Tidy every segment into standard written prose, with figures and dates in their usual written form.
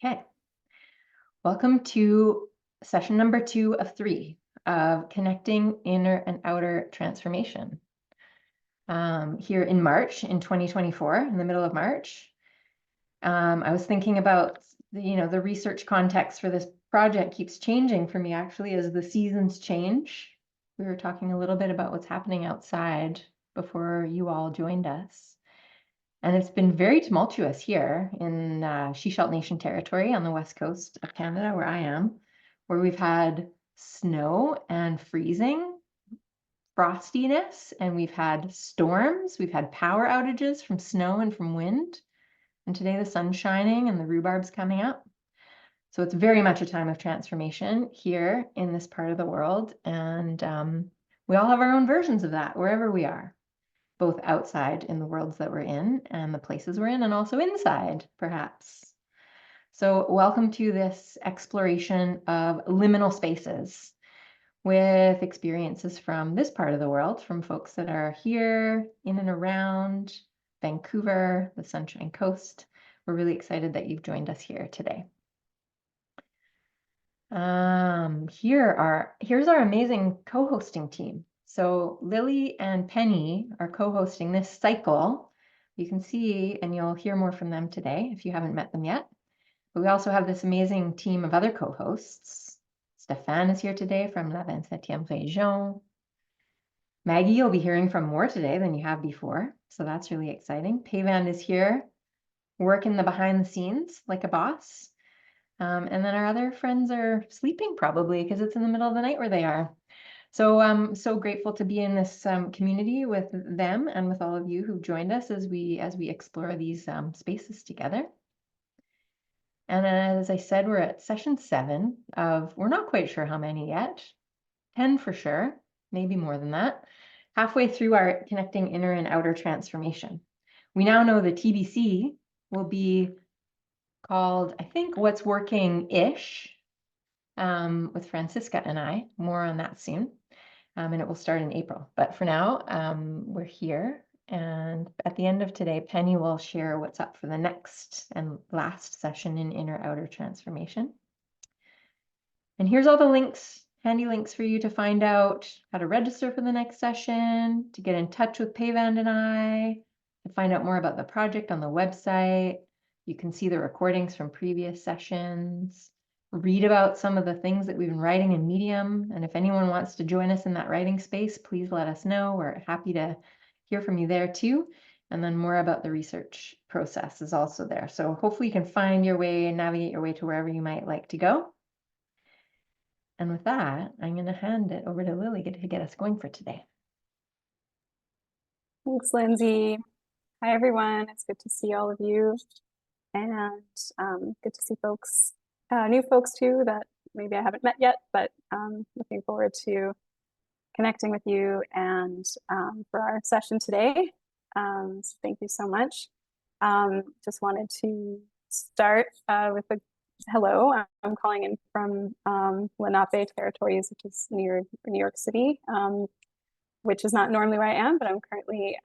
Okay, welcome to session number 2 of 3 of Connecting Inner and Outer Transformation. Here in March, in 2024, in the middle of March, I was thinking about, the research context for this project keeps changing for me actually as the seasons change. We were talking a little bit about what's happening outside before you all joined us. And it's been very tumultuous here in Shishalt Nation territory on the west coast of Canada, where I am, where we've had snow and freezing, frostiness, and we've had storms. We've had power outages from snow and from wind. And today the sun's shining and the rhubarb's coming up. So it's very much a time of transformation here in this part of the world. And we all have our own versions of that wherever we are, both outside in the worlds that we're in and the places we're in, and also inside, perhaps. So welcome to this exploration of liminal spaces with experiences from this part of the world, from folks that are here in and around Vancouver, the Sunshine Coast. We're really excited that you've joined us here today. Here's our amazing co-hosting team. So Lily and Penny are co-hosting this cycle. You can see, and you'll hear more from them today if you haven't met them yet. But we also have this amazing team of other co-hosts. Stéphane is here today from La 27e Région. Maggie, you'll be hearing from more today than you have before, so that's really exciting. Payvand is here, working the behind the scenes like a boss. And then our other friends are sleeping probably because it's in the middle of the night where they are. So I'm so grateful to be in this community with them and with all of you who've joined us as we explore these spaces together. And as I said, we're at session 7 of, we're not quite sure how many yet, 10 for sure, maybe more than that, halfway through our Connecting Inner and Outer Transformation. We now know the TBC will be called, I think, What's Working-ish, with Francisca and I. More on that soon. And it will start in April. But for now, we're here. And at the end of today, Penny will share what's up for the next and last session in Inner Outer Transformation. And here's all the links, handy links for you to find out how to register for the next session, to get in touch with Payvand and I, to find out more about the project on the website. You can see the recordings from previous sessions, read about some of the things that we've been writing in Medium. And if anyone wants to join us in that writing space, please let us know. We're happy to hear from you there too. And then more about the research process is also there. So hopefully you can find your way and navigate your way to wherever you might like to go. And with that, I'm going to hand it over to Lily to get us going for today. Thanks, Lindsay. Hi, everyone. It's good to see all of you. And good to see folks, new folks too, that maybe I haven't met yet, but looking forward to connecting with you and for our session today. So thank you so much. Just wanted to start with a hello. I'm calling in from Lenape territories, which is near New York City, which is not normally where I am, but I'm currently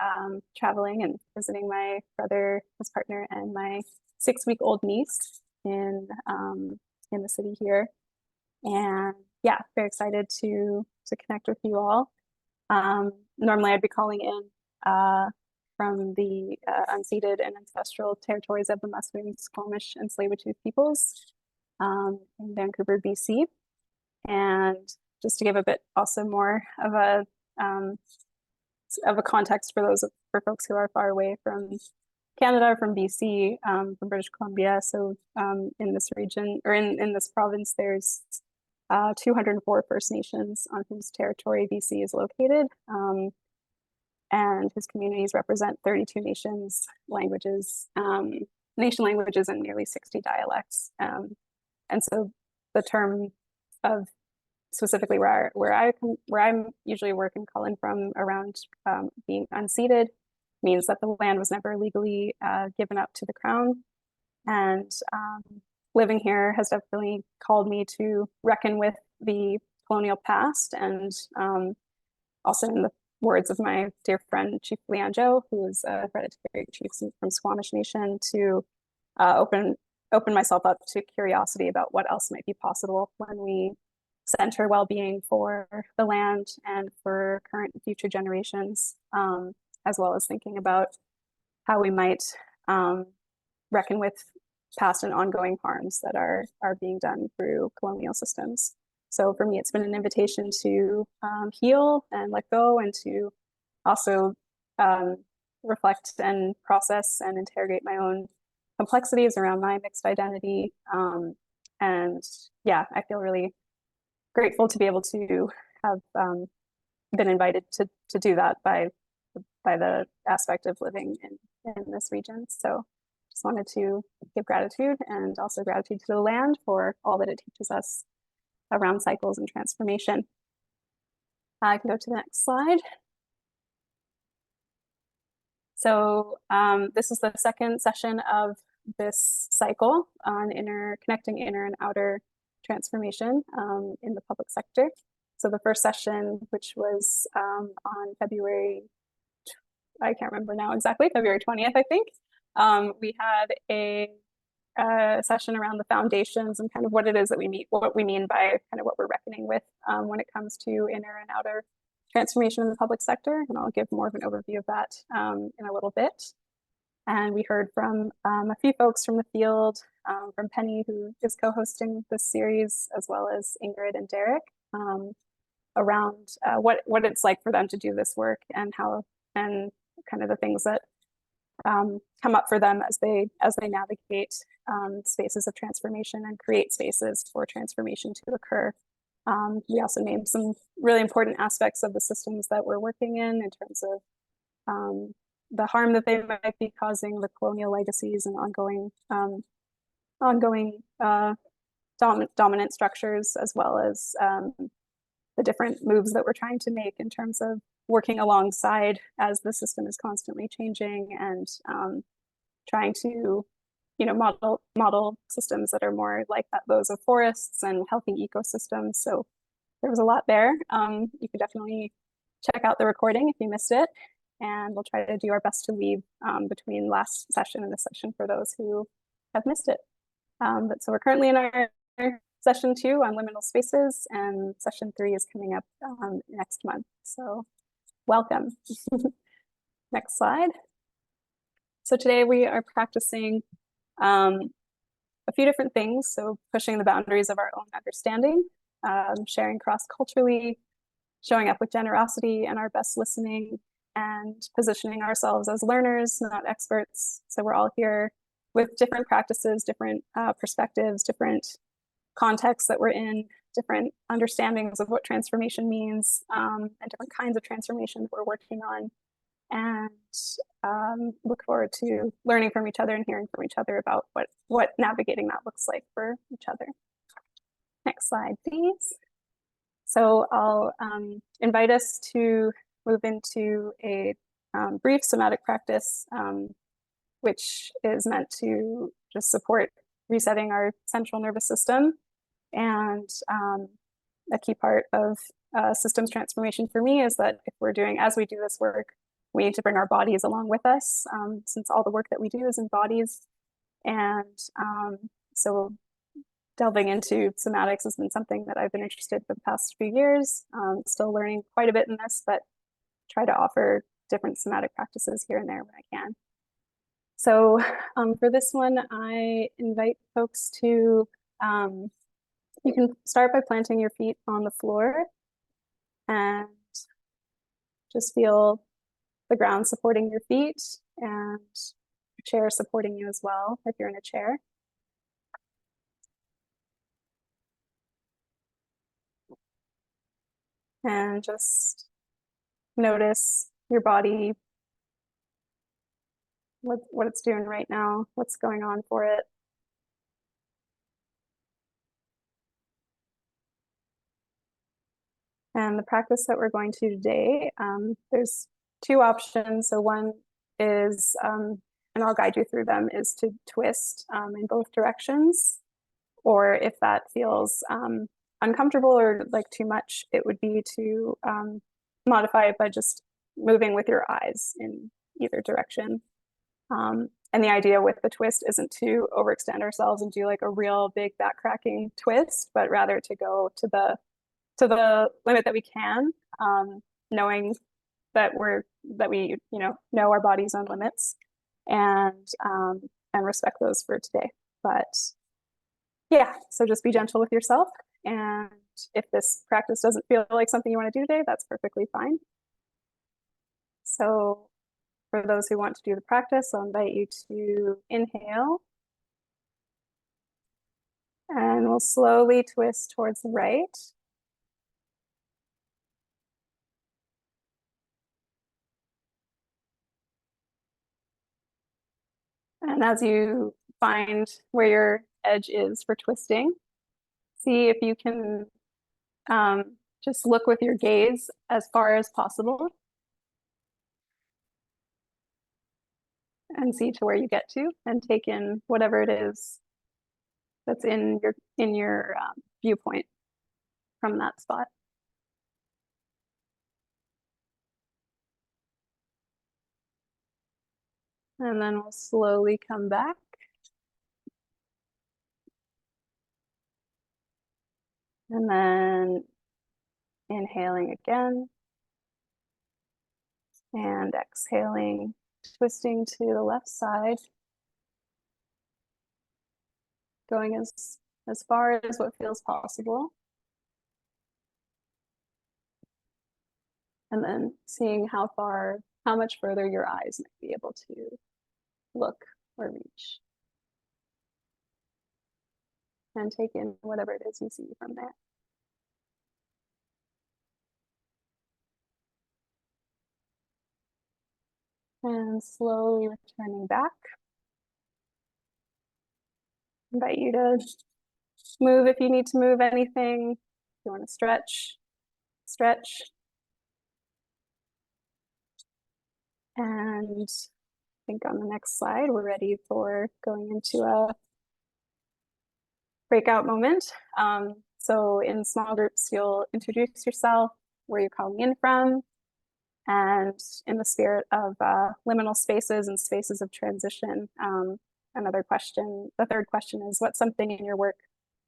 traveling and visiting my brother, his partner, and my 6-week-old niece in the city here. And yeah, very excited to connect with you all. Normally I'd be calling in from the unceded and ancestral territories of the Musqueam, Squamish, and Tsleil-Waututh peoples in Vancouver, BC. And just to give a bit also more of a context for folks who are far away from Canada, from BC, from British Columbia. So in this region, or in this province, there's 204 First Nations on whose territory BC is located. And his communities represent 32 nations, languages, nation languages, and nearly 60 dialects. And so the term of specifically where I'm usually working, calling from around being unceded, means that the land was never legally given up to the crown. And living here has definitely called me to reckon with the colonial past, and also in the words of my dear friend Chief Lianjo, who is a hereditary chief from Squamish Nation, to open open myself up to curiosity about what else might be possible when we center well-being for the land and for current and future generations, as well as thinking about how we might reckon with past and ongoing harms that are being done through colonial systems. So for me, it's been an invitation to heal and let go, and to also reflect and process and interrogate my own complexities around my mixed identity. And yeah, I feel really grateful to be able to have been invited to do that by the aspect of living in this region. So just wanted to give gratitude, and also gratitude to the land for all that it teaches us around cycles and transformation. I can go to the next slide. So this is the second session of this cycle on connecting inner and outer transformation in the public sector. So the first session, which was on February, I can't remember now exactly, February 20th, I think. We had a session around the foundations and kind of what it is that what we mean by kind of what we're reckoning with when it comes to inner and outer transformation in the public sector. And I'll give more of an overview of that in a little bit. And we heard from a few folks from the field, from Penny, who is co-hosting this series, as well as Ingrid and Derek, around what it's like for them to do this work, and how, and kind of the things that come up for them as they navigate spaces of transformation and create spaces for transformation to occur. We also named some really important aspects of the systems that we're working in terms of the harm that they might be causing, the colonial legacies and ongoing dominant structures, as well as the different moves that we're trying to make in terms of working alongside as the system is constantly changing, and trying to, model systems that are more like those of forests and healthy ecosystems. So there was a lot there. You could definitely check out the recording if you missed it, and we'll try to do our best to weave between last session and this session for those who have missed it. But so we're currently in our session 2 on liminal spaces, and session 3 is coming up next month. So welcome. Next slide. So today we are practicing a few different things. So pushing the boundaries of our own understanding, sharing cross-culturally, showing up with generosity and our best listening, and positioning ourselves as learners, not experts. So we're all here with different practices, different perspectives, different contexts that we're in, different understandings of what transformation means, and different kinds of transformation that we're working on. And look forward to learning from each other and hearing from each other about what navigating that looks like for each other. Next slide, please. So I'll invite us to move into a brief somatic practice, which is meant to just support resetting our central nervous system. And a key part of systems transformation for me is that as we do this work, we need to bring our bodies along with us, since all the work that we do is in bodies. And so delving into somatics has been something that I've been interested in for the past few years. Still learning quite a bit in this, but try to offer different somatic practices here and there when I can. So for this one, I invite folks to, you can start by planting your feet on the floor and just feel the ground supporting your feet, and your chair supporting you as well if you're in a chair. And just notice your body, what it's doing right now, what's going on for it. And the practice that we're going to today, there's 2 options. So one is, and I'll guide you through them, is to twist in both directions. Or if that feels uncomfortable or like too much, it would be to modify it by just moving with your eyes in either direction. And the idea with the twist isn't to overextend ourselves and do like a real big back cracking twist, but rather to go to the limit that we can, knowing that we know our body's own limits, and respect those for today. But yeah, so just be gentle with yourself, and if this practice doesn't feel like something you want to do today, that's perfectly fine. So for those who want to do the practice, I'll invite you to inhale, and we'll slowly twist towards the right. And as you find where your edge is for twisting, see if you can just look with your gaze as far as possible and see to where you get to, and take in whatever it is that's in your viewpoint from that spot. And then we'll slowly come back. And then inhaling again. And exhaling, twisting to the left side. Going as far as what feels possible. And then seeing how much further your eyes might be able to look or reach. And take in whatever it is you see from there. And slowly returning back. Invite you to move if you need to move anything. If you want to stretch, stretch. And I think on the next slide, we're ready for going into a breakout moment. So in small groups, you'll introduce yourself, where you're calling in from, and in the spirit of liminal spaces and spaces of transition. The third question is, what's something in your work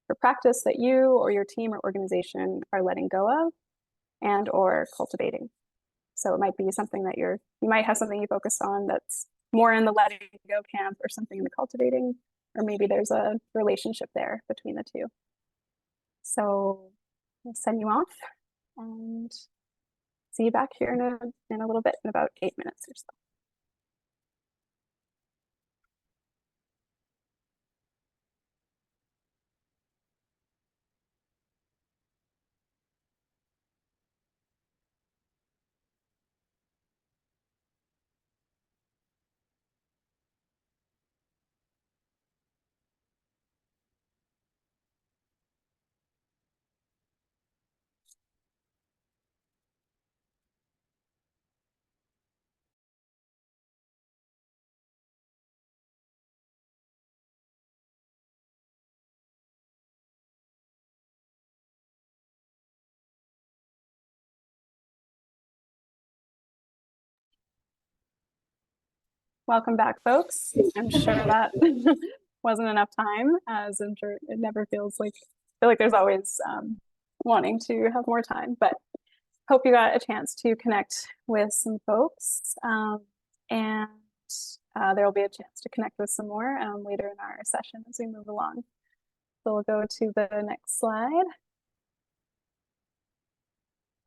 or practice that you or your team or organization are letting go of and or cultivating? So it might be something that you might have something you focus on that's more in the letting go camp, or something in the cultivating, or maybe there's a relationship there between the two. So I'll send you off and see you back here in a little bit, in about 8 minutes or so. Welcome back, folks. I'm sure that wasn't enough time, as I'm sure it never feels like, I feel like there's always wanting to have more time, but hope you got a chance to connect with some folks, and there will be a chance to connect with some more later in our session as we move along. So we'll go to the next slide.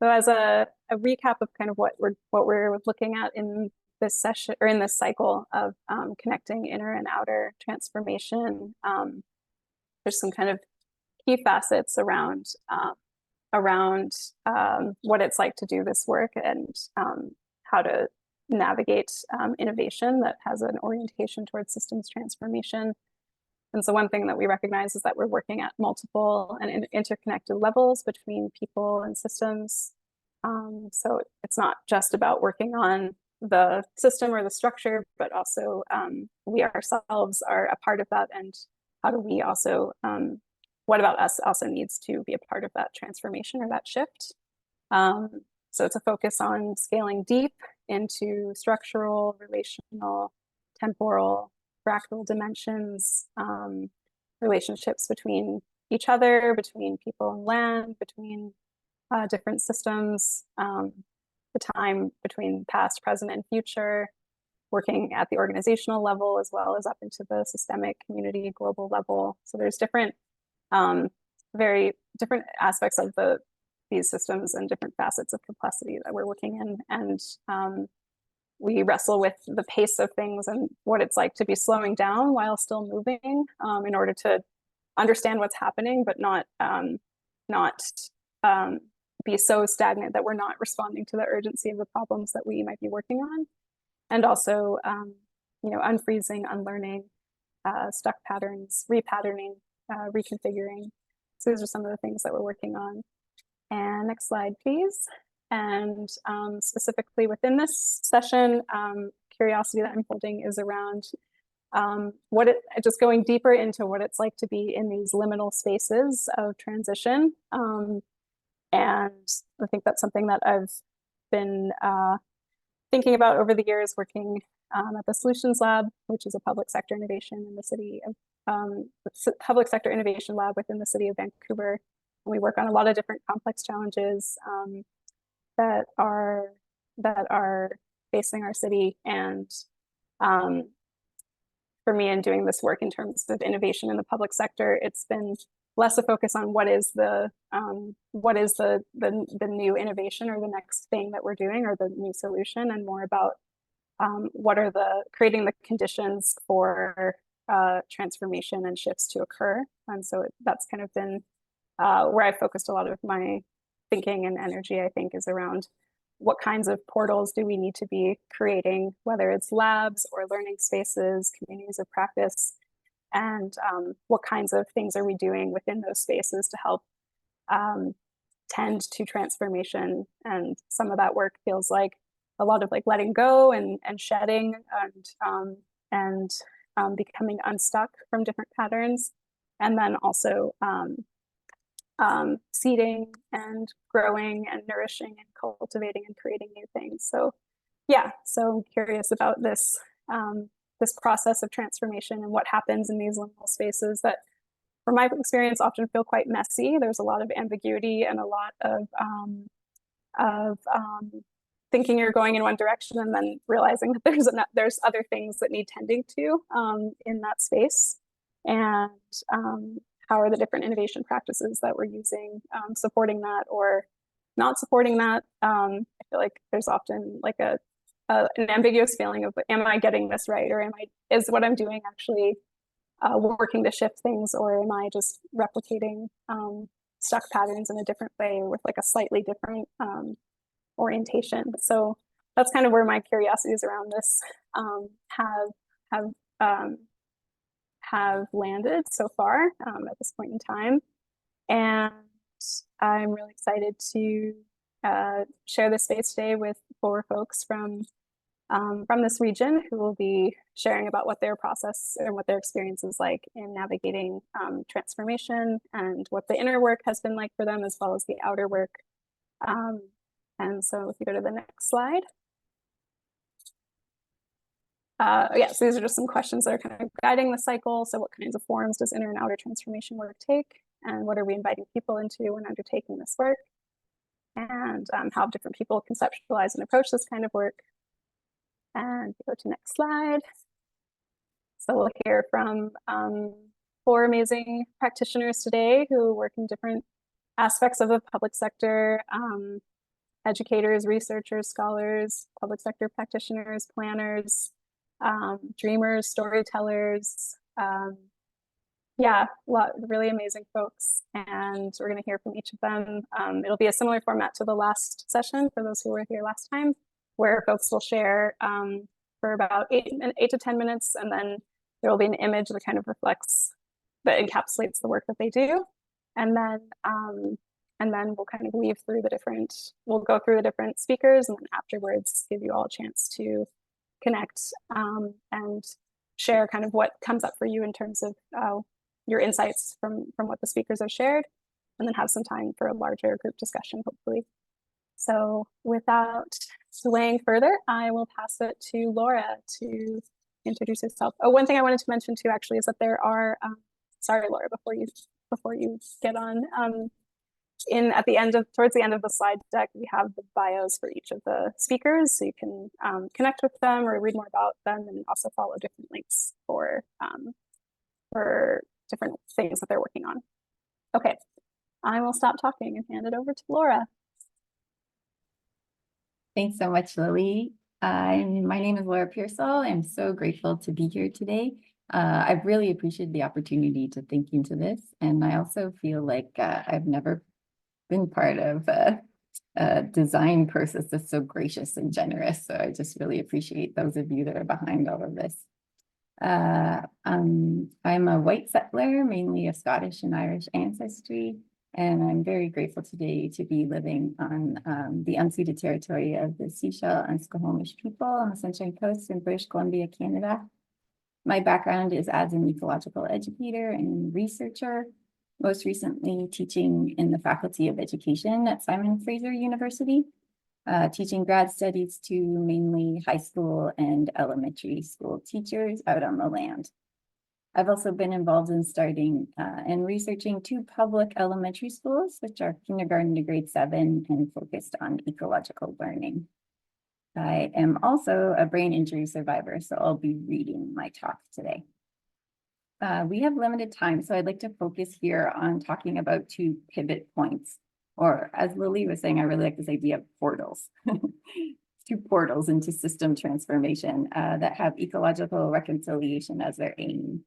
So as a recap of kind of what we're looking at in this session, or in this cycle of connecting inner and outer transformation, there's some kind of key facets around what it's like to do this work, and how to navigate innovation that has an orientation towards systems transformation. And so one thing that we recognize is that we're working at multiple and interconnected levels between people and systems. So it's not just about working on the system or the structure, but also we ourselves are a part of that, and how do we also, what about us also needs to be a part of that transformation or that shift. So it's a focus on scaling deep into structural, relational, temporal, fractal dimensions, relationships between each other, between people and land, between different systems, the time between past, present, and future, working at the organizational level as well as up into the systemic, community, global level. So there's different, very different aspects of these systems and different facets of complexity that we're working in. And we wrestle with the pace of things and what it's like to be slowing down while still moving, in order to understand what's happening, but not be so stagnant that we're not responding to the urgency of the problems that we might be working on. And also, unfreezing, unlearning, stuck patterns, repatterning, reconfiguring. So those are some of the things that we're working on. And next slide, please. And specifically within this session, curiosity that I'm holding is around just going deeper into what it's like to be in these liminal spaces of transition. And I think that's something that I've been thinking about over the years, working at the Solutions Lab, which is a public sector innovation in the city of public sector innovation lab within the city of Vancouver. And we work on a lot of different complex challenges that are facing our city. And for me, in doing this work in terms of innovation in the public sector, it's been less a focus on what is the new innovation or the next thing that we're doing or the new solution, and more about what are creating the conditions for transformation and shifts to occur. And so that's kind of been where I focused a lot of my thinking and energy, I think, is around what kinds of portals do we need to be creating, whether it's labs or learning spaces, communities of practice, and what kinds of things are we doing within those spaces to help tend to transformation. And some of that work feels like a lot of like letting go and shedding and becoming unstuck from different patterns, and then also seeding and growing and nourishing and cultivating and creating new things. So yeah, so I'm curious about this this process of transformation and what happens in these liminal spaces that, from my experience, often feel quite messy. There's a lot of ambiguity and a lot of thinking you're going in one direction and then realizing that there's other things that need tending to in that space. And how are the different innovation practices that we're using supporting that or not supporting that? I feel like there's often like an ambiguous feeling of, am I getting this right? Or is what I'm doing actually working to shift things? Or am I just replicating stuck patterns in a different way with like a slightly different orientation? So that's kind of where my curiosities around this have landed so far at this point in time. And I'm really excited to share this space today with 4 folks from this region who will be sharing about what their process and what their experience is like in navigating transformation and what the inner work has been like for them, as well as the outer work. And so if you go to the next slide. Yeah, so these are just some questions that are kind of guiding the cycle. So what kinds of forms does inner and outer transformation work take? And what are we inviting people into when undertaking this work? And how different people conceptualize and approach this kind of work. And go to next slide. So we'll hear from 4 amazing practitioners today who work in different aspects of the public sector, educators, researchers, scholars, public sector practitioners, planners, dreamers, storytellers. Yeah, a lot of really amazing folks. And we're going to hear from each of them. It'll be a similar format to the last session for those who were here last time, where folks will share for about 8 to 10 minutes, and then there will be an image that kind of reflects, that encapsulates the work that they do. And then we'll kind of weave through we'll go through the different speakers, and then afterwards give you all a chance to connect and share kind of what comes up for you in terms of your insights from what the speakers have shared, and then have some time for a larger group discussion, hopefully. So without delaying further, I will pass it to Laura to introduce yourself. Oh, one thing I wanted to mention too, actually, is that there are, sorry, Laura, before you get on, towards the end of the slide deck, we have the bios for each of the speakers, so you can connect with them or read more about them, and also follow different links for different things that they're working on. Okay, I will stop talking and hand it over to Laura. Thanks so much, Lily. My name is Laura Piersol. I'm so grateful to be here today. I've really appreciated the opportunity to think into this, and I also feel like I've never been part of a design process that's so gracious and generous. So I just really appreciate those of you that are behind all of this. I'm a white settler, mainly of Scottish and Irish ancestry, and I'm very grateful today to be living on the unceded territory of the Sechelt and Squamish people on the Sunshine Coast in British Columbia, Canada. My background is as an ecological educator and researcher, most recently teaching in the Faculty of Education at Simon Fraser University, teaching grad studies to mainly high school and elementary school teachers out on the land. I've also been involved in starting and researching 2 public elementary schools, which are kindergarten to grade 7 and focused on ecological learning. I am also a brain injury survivor, so I'll be reading my talk today. We have limited time, so I'd like to focus here on talking about 2 pivot points, or as Lily was saying, I really like this idea of portals. 2 portals into system transformation that have ecological reconciliation as their aim.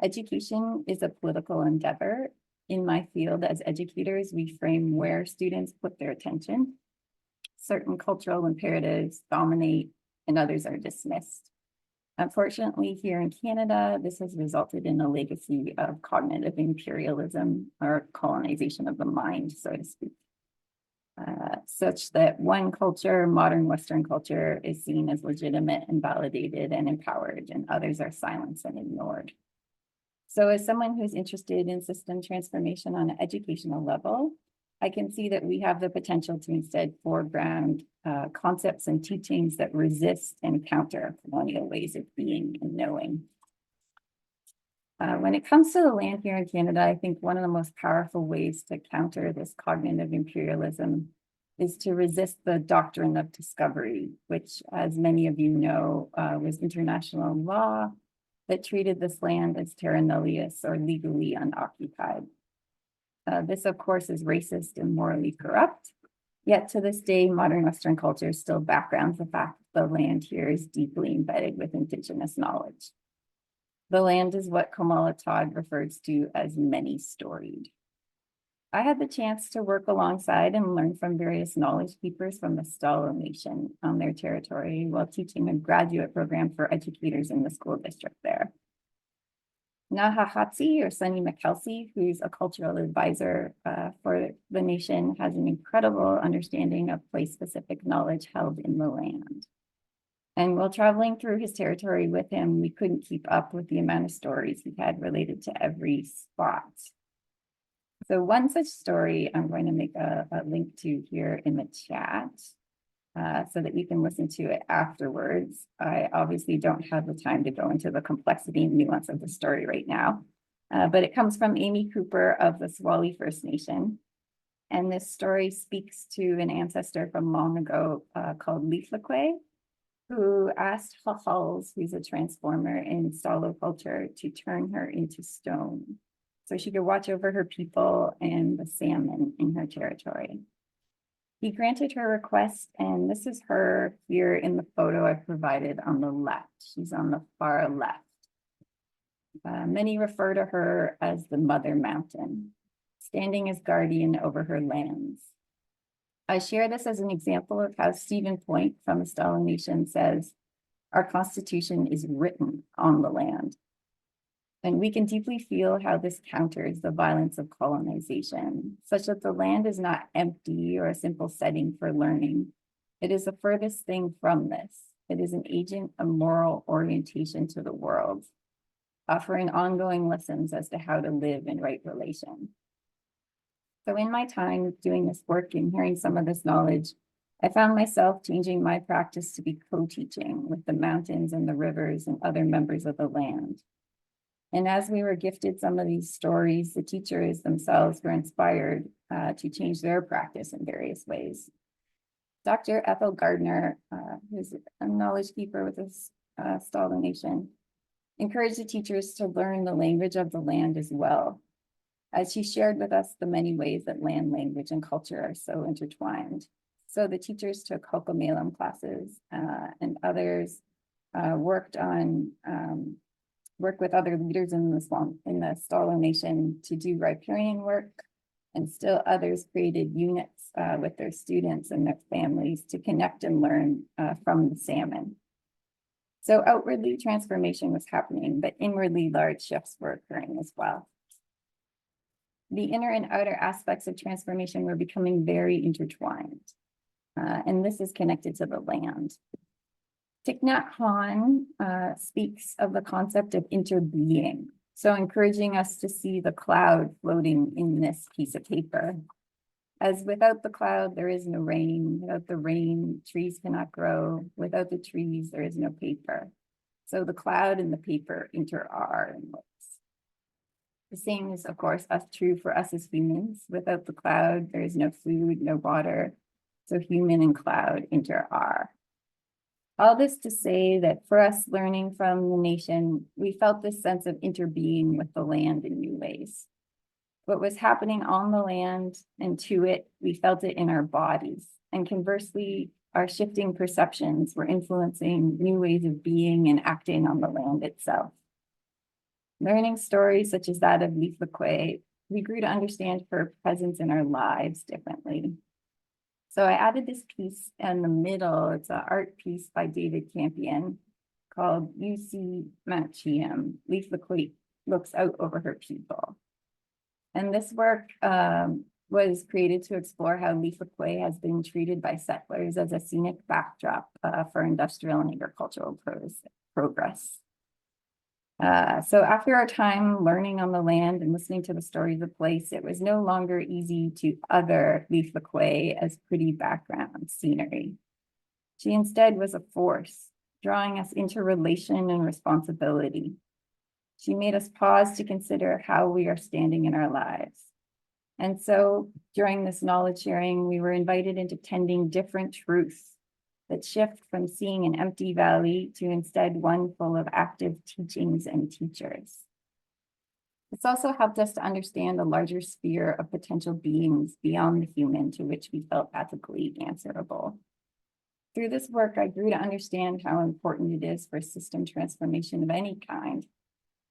Education is a political endeavor. In my field as educators, we frame where students put their attention. Certain cultural imperatives dominate and others are dismissed. Unfortunately, here in Canada, this has resulted in a legacy of cognitive imperialism or colonization of the mind, so to speak. Such that one culture, modern Western culture, is seen as legitimate and validated and empowered, and others are silenced and ignored. So as someone who's interested in system transformation on an educational level, I can see that we have the potential to instead foreground concepts and teachings that resist and counter colonial ways of being and knowing. When it comes to the land here in Canada, I think one of the most powerful ways to counter this cognitive imperialism is to resist the doctrine of discovery, which, as many of you know, was international law that treated this land as terra nullius or legally unoccupied. This, of course, is racist and morally corrupt. Yet to this day, modern Western culture still backgrounds the fact that the land here is deeply embedded with Indigenous knowledge. The land is what Kamala Todd refers to as many-storied. I had the chance to work alongside and learn from various knowledge keepers from the Stalo Nation on their territory while teaching a graduate program for educators in the school district there. Nahahatsi, or Sunny McKelsey, who's a cultural advisor for the nation, has an incredible understanding of place-specific knowledge held in the land. And while traveling through his territory with him, we couldn't keep up with the amount of stories he had related to every spot. So one such story I'm going to make a link to here in the chat so that you can listen to it afterwards. I obviously don't have the time to go into the complexity and nuance of the story right now, but it comes from Amy Cooper of the Swali First Nation. And this story speaks to an ancestor from long ago called Liflakwe, who asked Hahals, who's a transformer in Stalo culture, to turn her into stone so she could watch over her people and the salmon in her territory. He granted her request, and this is her here in the photo I've provided on the left. She's on the far left. Many refer to her as the Mother Mountain, standing as guardian over her lands. I share this as an example of how Stephen Point from the Stalo Nation says, our Constitution is written on the land. And we can deeply feel how this counters the violence of colonization, such that the land is not empty or a simple setting for learning. It is the furthest thing from this. It is an agent of moral orientation to the world, offering ongoing lessons as to how to live in right relation. So in my time doing this work and hearing some of this knowledge, I found myself changing my practice to be co-teaching with the mountains and the rivers and other members of the land. And as we were gifted some of these stories, the teachers themselves were inspired to change their practice in various ways. Dr. Ethel Gardner, who's a knowledge keeper with the Stalo Nation, encouraged the teachers to learn the language of the land as well, as she shared with us the many ways that land, language, and culture are so intertwined. So the teachers took Hokomelam classes and others worked with other leaders in the Stalo Nation to do riparian work, and still others created units with their students and their families to connect and learn from the salmon. So outwardly transformation was happening, but inwardly large shifts were occurring as well. The inner and outer aspects of transformation were becoming very intertwined. And this is connected to the land. Thich Nhat Hanh speaks of the concept of interbeing, so encouraging us to see the cloud floating in this piece of paper. As without the cloud, there is no rain. Without the rain, trees cannot grow. Without the trees, there is no paper. So the cloud and the paper inter-are in ways. The same is, of course, true for us as humans. Without the cloud, there is no food, no water. So human and cloud inter-are. All this to say that for us learning from the nation, we felt this sense of interbeing with the land in new ways. What was happening on the land and to it, we felt it in our bodies. And conversely, our shifting perceptions were influencing new ways of being and acting on the land itself. Learning stories such as that of Leaf Lequay, we grew to understand her presence in our lives differently. So I added this piece in the middle. It's an art piece by David Campion called You See Machiem. Leaf Lequay looks out over her people. And this work was created to explore how Leaf Lequay has been treated by settlers as a scenic backdrop for industrial and agricultural progress. So after our time learning on the land and listening to the story of the place, it was no longer easy to other Leaf Lequay as pretty background scenery. She instead was a force, drawing us into relation and responsibility. She made us pause to consider how we are standing in our lives. And so during this knowledge sharing, we were invited into tending different truths that shift from seeing an empty valley to instead one full of active teachings and teachers. It's also helped us to understand a larger sphere of potential beings beyond the human to which we felt ethically answerable. Through this work, I grew to understand how important it is for system transformation of any kind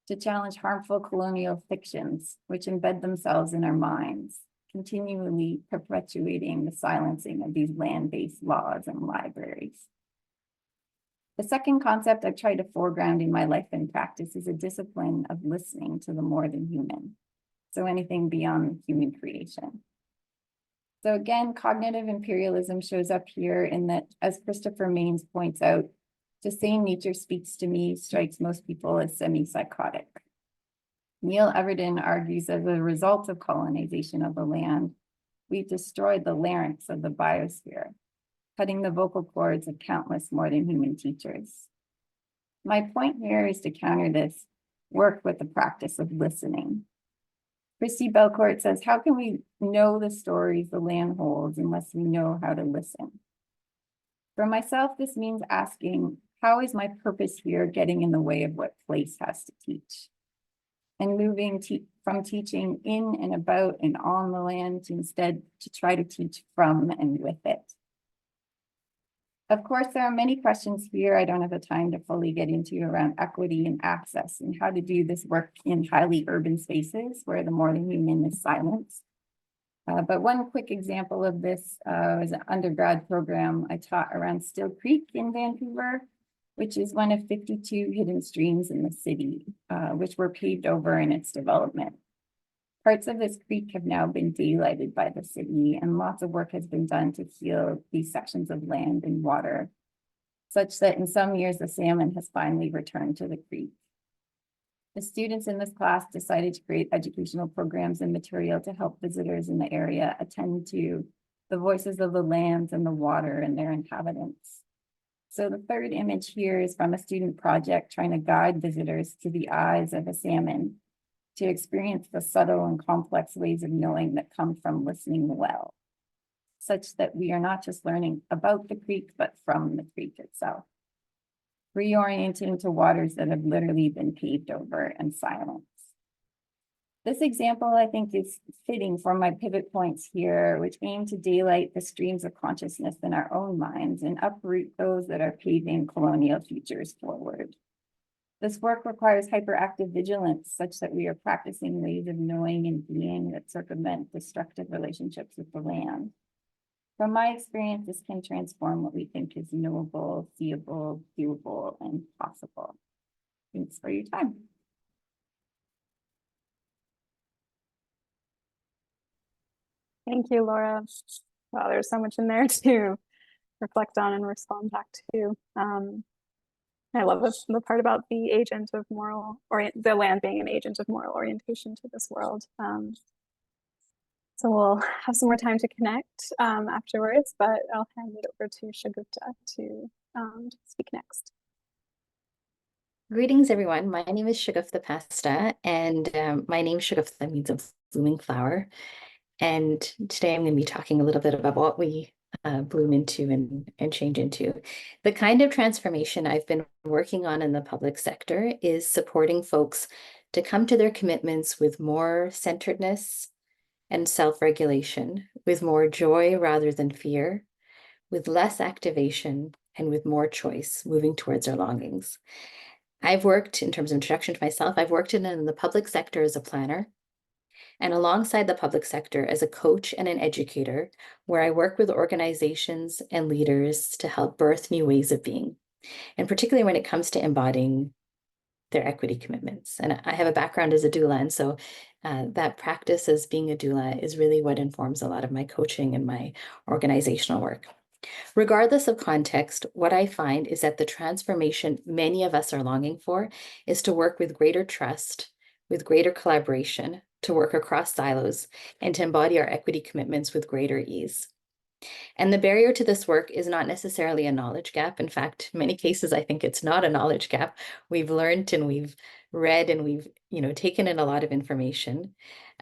to challenge harmful colonial fictions which embed themselves in our minds, continually perpetuating the silencing of these land-based laws and libraries. The second concept I've tried to foreground in my life and practice is a discipline of listening to the more than human, so anything beyond human creation. So again, cognitive imperialism shows up here in that, as Christopher Maines points out, to say nature speaks to me strikes most people as semi-psychotic. Neil Everton argues as a result of colonization of the land, we've destroyed the larynx of the biosphere, cutting the vocal cords of countless more than human teachers. My point here is to counter this, work with the practice of listening. Christy Belcourt says, how can we know the stories the land holds unless we know how to listen? For myself, this means asking, how is my purpose here getting in the way of what place has to teach? And moving from teaching in and about and on the land to instead to try to teach from and with it. Of course, there are many questions here I don't have the time to fully get into around equity and access and how to do this work in highly urban spaces where the more than human is silenced. But one quick example of this was an undergrad program I taught around Still Creek in Vancouver, which is one of 52 hidden streams in the city, which were paved over in its development. Parts of this creek have now been daylighted by the city, and lots of work has been done to heal these sections of land and water, such that in some years the salmon has finally returned to the creek. The students in this class decided to create educational programs and material to help visitors in the area attend to the voices of the lands and the water and their inhabitants. So the third image here is from a student project trying to guide visitors to the eyes of a salmon to experience the subtle and complex ways of knowing that come from listening well, such that we are not just learning about the creek, but from the creek itself, reorienting to waters that have literally been paved over and silenced. This example, I think, is fitting for my pivot points here, which aim to daylight the streams of consciousness in our own minds and uproot those that are paving colonial futures forward. This work requires hyperactive vigilance, such that we are practicing ways of knowing and being that circumvent destructive relationships with the land. From my experience, this can transform what we think is knowable, seeable, doable, and possible. Thanks for your time. Thank you, Laura. Wow, there's so much in there to reflect on and respond back to. I love the part about the agent of the land being an agent of moral orientation to this world. So we'll have some more time to connect afterwards, but I'll hand it over to Shagufta to speak next. Greetings, everyone. My name is Shagufta Pasta, and my name Shagufta means a blooming flower. And today I'm going to be talking a little bit about what we bloom into and change into. The kind of transformation I've been working on in the public sector is supporting folks to come to their commitments with more centeredness and self-regulation, with more joy rather than fear, with less activation, and with more choice, moving towards our longings. I've worked, in terms of introduction to myself, I've worked in the public sector as a planner, and alongside the public sector as a coach and an educator, where I work with organizations and leaders to help birth new ways of being, and particularly when it comes to embodying their equity commitments. And I have a background as a doula, and so that practice as being a doula is really what informs a lot of my coaching and my organizational work. Regardless of context, what I find is that the transformation many of us are longing for is to work with greater trust, with greater collaboration, to work across silos, and to embody our equity commitments with greater ease. And the barrier to this work is not necessarily a knowledge gap. In fact, in many cases, I think it's not a knowledge gap. We've learned and we've read and we've taken in a lot of information.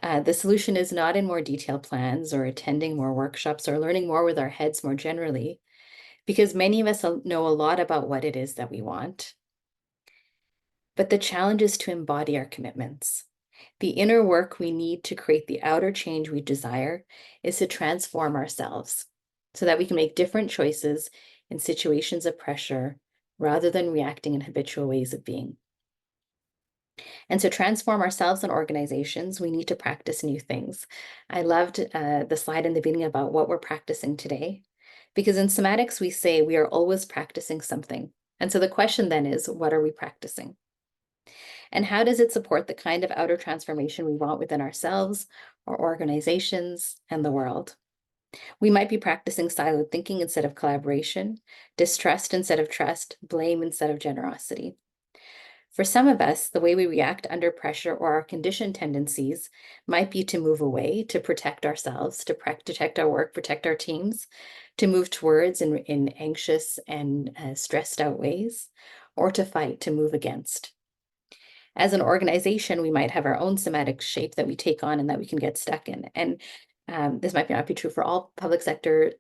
The solution is not in more detailed plans or attending more workshops or learning more with our heads more generally, because many of us know a lot about what it is that we want. But the challenge is to embody our commitments. The inner work we need to create the outer change we desire is to transform ourselves so that we can make different choices in situations of pressure rather than reacting in habitual ways of being. And to transform ourselves and organizations, we need to practice new things. I loved the slide in the beginning about what we're practicing today, because in somatics, we say we are always practicing something. And so the question then is, what are we practicing? And how does it support the kind of outer transformation we want within ourselves, our organizations, and the world? We might be practicing siloed thinking instead of collaboration, distrust instead of trust, blame instead of generosity. For some of us, the way we react under pressure or our conditioned tendencies might be to move away, to protect ourselves, to protect our work, protect our teams, to move towards in anxious and stressed out ways, or to fight, to move against. As an organization, we might have our own somatic shape that we take on and that we can get stuck in. And this might not be true for all public sector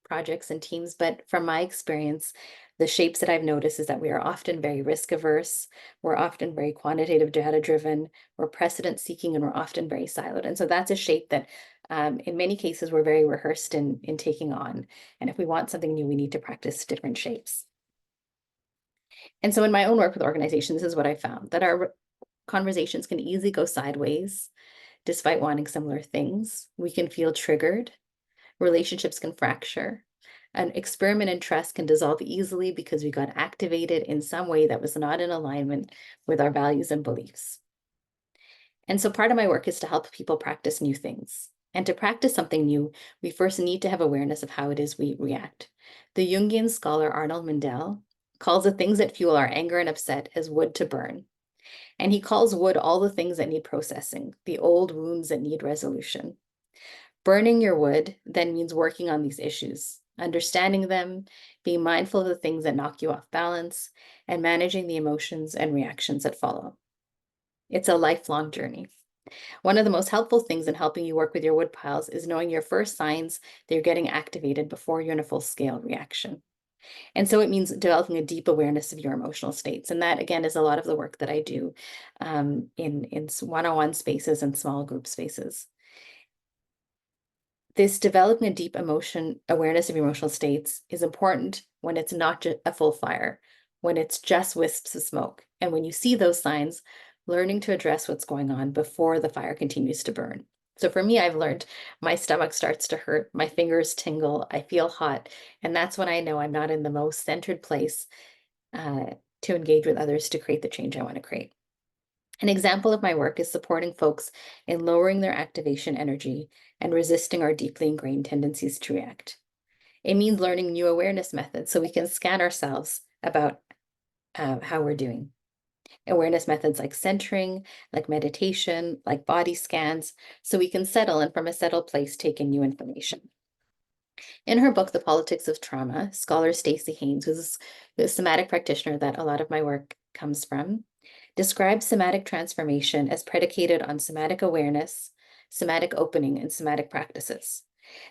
projects and teams, but from my experience, the shapes that I've noticed is that we are often very risk averse, we're often very quantitative data driven, we're precedent seeking, and we're often very siloed. And so that's a shape that in many cases we're very rehearsed in taking on. And if we want something new, we need to practice different shapes. And so in my own work with organizations, this is what I found, that our conversations can easily go sideways despite wanting similar things. We can feel triggered. Relationships can fracture. An experiment in trust can dissolve easily because we got activated in some way that was not in alignment with our values and beliefs. And so part of my work is to help people practice new things. And to practice something new, we first need to have awareness of how it is we react. The Jungian scholar Arnold Mindell calls the things that fuel our anger and upset as wood to burn. And he calls wood all the things that need processing, the old wounds that need resolution. Burning your wood then means working on these issues, understanding them, being mindful of the things that knock you off balance, and managing the emotions and reactions that follow. It's a lifelong journey. One of the most helpful things in helping you work with your wood piles is knowing your first signs that you're getting activated before you're in a full-scale reaction. And so it means developing a deep awareness of your emotional states. And that, again, is a lot of the work that I do in one-on-one spaces and small group spaces. This developing a deep awareness of your emotional states is important when it's not just a full fire, when it's just wisps of smoke. And when you see those signs, learning to address what's going on before the fire continues to burn. So for me, I've learned my stomach starts to hurt, my fingers tingle, I feel hot, and that's when I know I'm not in the most centered place to engage with others to create the change I want to create. An example of my work is supporting folks in lowering their activation energy and resisting our deeply ingrained tendencies to react. It means learning new awareness methods so we can scan ourselves about how we're doing. Awareness methods like centering, like meditation, like body scans, so we can settle and from a settled place take in new information. In her book, The Politics of Trauma, scholar Stacey Haynes, who's the somatic practitioner that a lot of my work comes from, describes somatic transformation as predicated on somatic awareness, somatic opening, and somatic practices.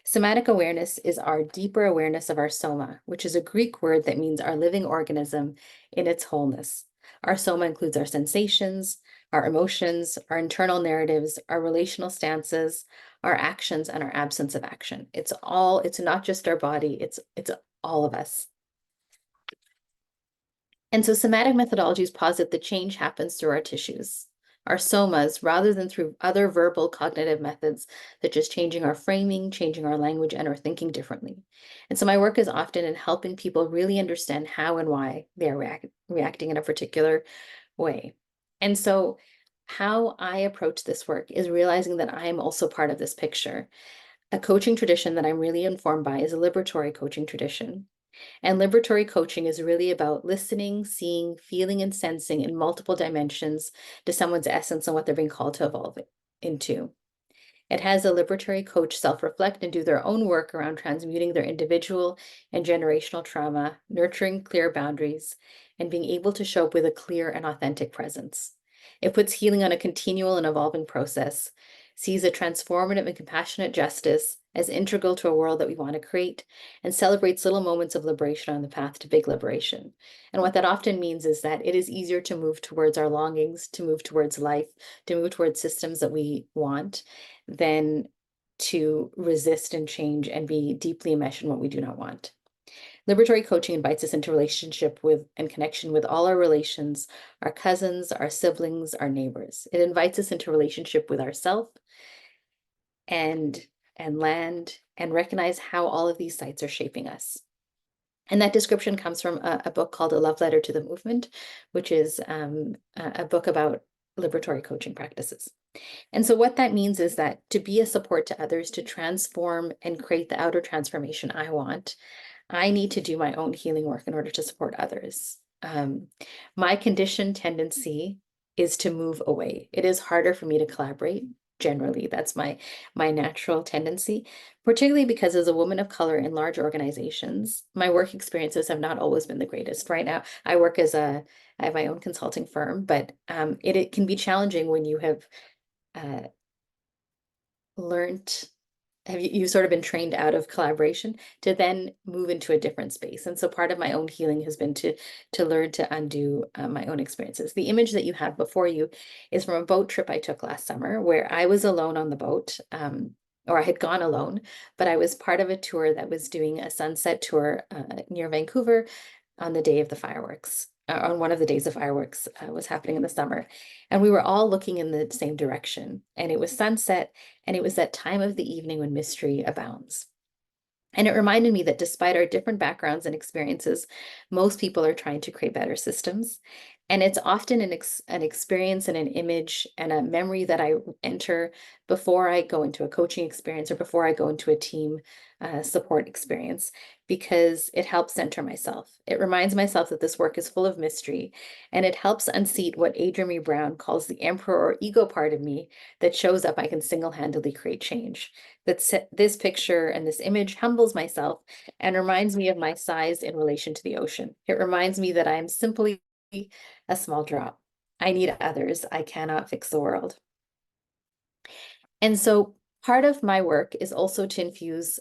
Somatic awareness is our deeper awareness of our soma, which is a Greek word that means our living organism in its wholeness. Our soma includes our sensations, our emotions, our internal narratives, our relational stances, our actions, and our absence of action. It's not just our body, it's all of us. And so somatic methodologies posit that change happens through our tissues, our somas, rather than through other verbal cognitive methods, such as changing our framing, changing our language, and our thinking differently. And so my work is often in helping people really understand how and why they're reacting in a particular way. And so how I approach this work is realizing that I am also part of this picture. A coaching tradition that I'm really informed by is a liberatory coaching tradition. And liberatory coaching is really about listening, seeing, feeling, and sensing in multiple dimensions to someone's essence and what they're being called to evolve into. It has a liberatory coach self-reflect and do their own work around transmuting their individual and generational trauma, nurturing clear boundaries, and being able to show up with a clear and authentic presence. It puts healing on a continual and evolving process, sees a transformative and compassionate justice as integral to a world that we want to create, and celebrates little moments of liberation on the path to big liberation. And what that often means is that it is easier to move towards our longings, to move towards life, to move towards systems that we want, than to resist and change and be deeply enmeshed in what we do not want. Liberatory coaching invites us into relationship with and connection with all our relations, our cousins, our siblings, our neighbors. It invites us into relationship with ourselves and land, and recognize how all of these sites are shaping us. And that description comes from a book called A Love Letter to the Movement, which is a book about liberatory coaching practices. And so what that means is that to be a support to others, to transform and create the outer transformation I want, I need to do my own healing work in order to support others. My conditioned tendency is to move away. It is harder for me to collaborate. Generally, that's my natural tendency, particularly because as a woman of color in large organizations, my work experiences have not always been the greatest. Right now, I have my own consulting firm, but it can be challenging when you have you've sort of been trained out of collaboration to then move into a different space. And so part of my own healing has been to learn to undo my own experiences. The image that you have before you is from a boat trip I took last summer where I was alone on the boat, or I had gone alone, but I was part of a tour that was doing a sunset tour near Vancouver on the day of the fireworks. On one of the days the fireworks was happening in the summer. And we were all looking in the same direction. And it was sunset, and it was that time of the evening when mystery abounds. And it reminded me that despite our different backgrounds and experiences, most people are trying to create better systems. And it's often an experience and an image and a memory that I enter before I go into a coaching experience or before I go into a team support experience, because it helps center myself. It reminds myself that this work is full of mystery, and it helps unseat what Adrienne Brown calls the emperor or ego part of me that shows up I can single-handedly create change. This picture and this image humbles myself and reminds me of my size in relation to the ocean. It reminds me that I am simply a small drop. I need others. I cannot fix the world. And so part of my work is also to infuse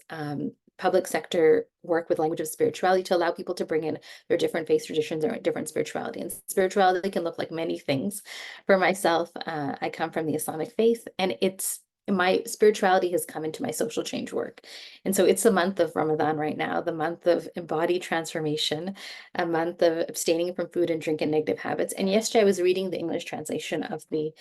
public sector work with language of spirituality to allow people to bring in their different faith traditions or different spirituality. And spirituality can look like many things. For myself, I come from the Islamic faith, and my spirituality has come into my social change work. And so it's the month of Ramadan right now, the month of embodied transformation, a month of abstaining from food and drink and negative habits. And yesterday I was reading the English translation of the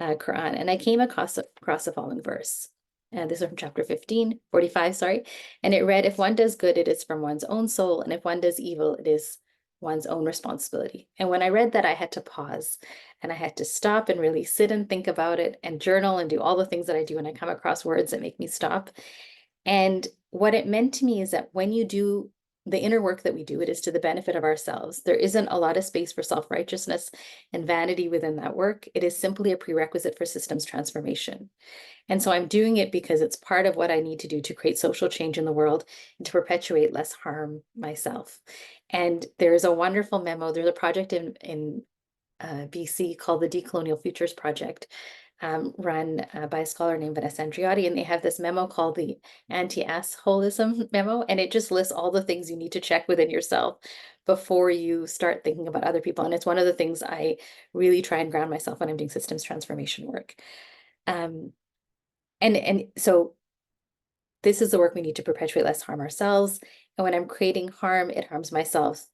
Quran, and I came across the following verse. And this is from chapter 45, sorry. And it read, if one does good, it is from one's own soul. And if one does evil, it is one's own responsibility. And when I read that, I had to pause and I had to stop and really sit and think about it and journal and do all the things that I do when I come across words that make me stop. And what it meant to me is that when you do the inner work that we do, it is to the benefit of ourselves. There isn't a lot of space for self-righteousness and vanity within that work. It is simply a prerequisite for systems transformation. And so I'm doing it because it's part of what I need to do to create social change in the world and to perpetuate less harm myself. And there's a wonderful memo. There's a project in BC called the Decolonial Futures Project, run by a scholar named Vanessa Andriotti, and they have this memo called the Anti-Assholism memo, and it just lists all the things you need to check within yourself before you start thinking about other people. And it's one of the things I really try and ground myself when I'm doing systems transformation work. And so this is the work we need to perpetuate less harm ourselves. And when I'm creating harm, it harms myself.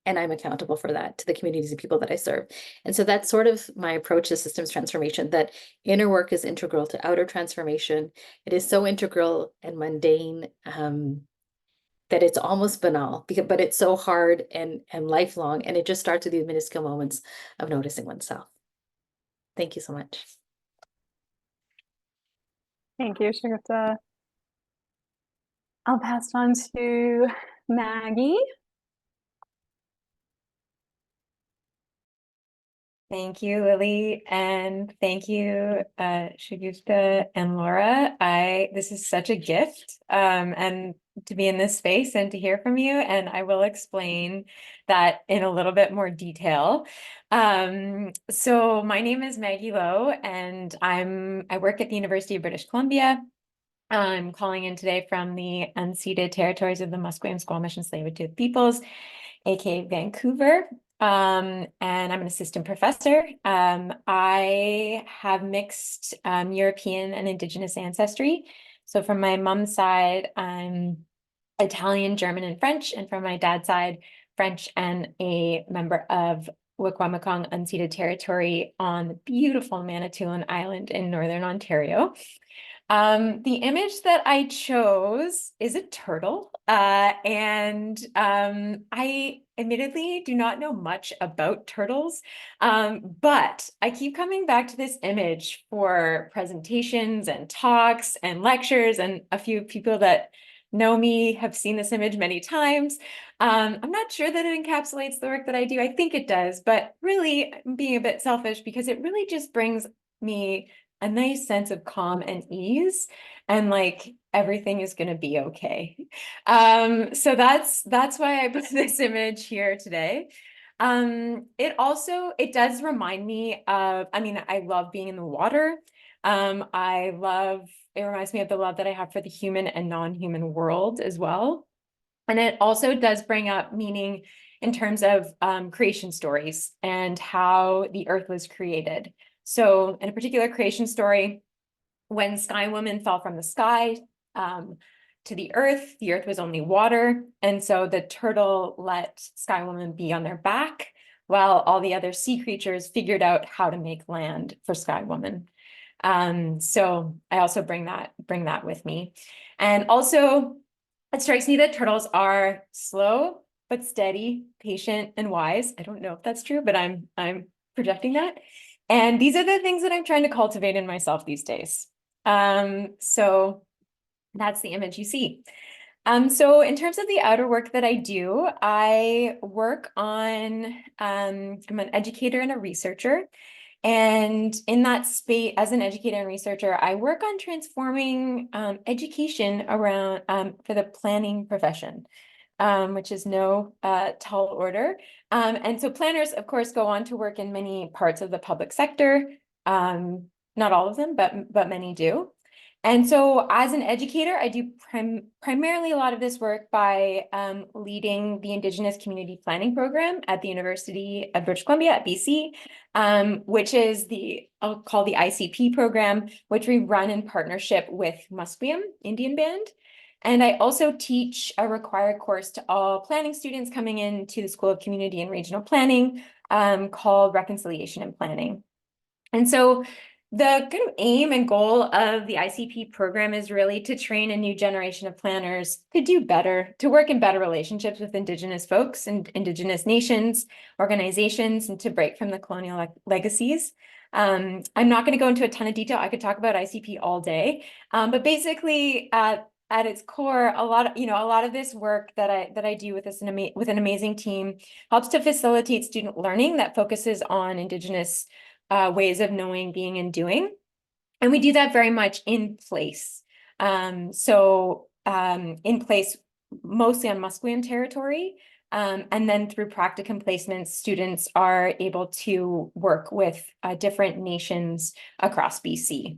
And I'm accountable for that to the communities and people that I serve. And so that's sort of my approach to systems transformation, that inner work is integral to outer transformation. It is so integral and mundane that it's almost banal, but it's so hard and lifelong. And it just starts with the minuscule moments of noticing oneself. Thank you so much. Thank you, Shagufta. I'll pass it on to Maggie. Thank you, Lily, and thank you, Shagufta and Laura. This is such a gift, and to be in this space and to hear from you. And I will explain that in a little bit more detail. So my name is Maggie Lowe, and I work at the University of British Columbia. I'm calling in today from the unceded territories of the Musqueam, Squamish, and Tsleil-Waututh peoples, aka Vancouver. And I'm an assistant professor. I have mixed European and Indigenous ancestry. So from my mom's side, I'm Italian, German, and French. And from my dad's side, French and a member of Wikwemikong unceded territory on the beautiful Manitoulin Island in Northern Ontario. The image that I chose is a turtle, and I admittedly do not know much about turtles, but I keep coming back to this image for presentations and talks and lectures, and a few people that know me have seen this image many times. I'm not sure that it encapsulates the work that I do. I think it does, but really I'm being a bit selfish because it really just brings me a nice sense of calm and ease, and like everything is going to be okay. So that's why I put this image here today. It does remind me of, I love being in the water. It reminds me of the love that I have for the human and non-human world as well. And it also does bring up meaning in terms of creation stories and how the earth was created. So in a particular creation story, when Sky Woman fell from the sky to the earth was only water. And so the turtle let Sky Woman be on their back while all the other sea creatures figured out how to make land for Sky Woman. So I also bring that with me. And also it strikes me that turtles are slow but steady, patient, and wise. I don't know if that's true, but I'm projecting that. And these are the things that I'm trying to cultivate in myself these days. So that's the image you see. So in terms of the outer work that I do, I work on, I'm an educator and a researcher. And in that space, as an educator and researcher, I work on transforming education around for the planning profession, which is no tall order. And so planners, of course, go on to work in many parts of the public sector. Not all of them, but many do. And so as an educator, I do primarily a lot of this work by leading the Indigenous Community Planning Program at the University of British Columbia at BC, which is I'll call the ICP program, which we run in partnership with Musqueam Indian Band. And I also teach a required course to all planning students coming into the School of Community and Regional Planning called Reconciliation and Planning. And so the kind of aim and goal of the ICP program is really to train a new generation of planners to do better, to work in better relationships with Indigenous folks and Indigenous nations, organizations, and to break from the colonial legacies. I'm not going to go into a ton of detail. I could talk about ICP all day, but basically at its core, a lot of this work that I do with an amazing team helps to facilitate student learning that focuses on Indigenous ways of knowing, being, and doing. And we do that very much in place. In place mostly on Musqueam territory. And then through practicum placements, students are able to work with different nations across BC.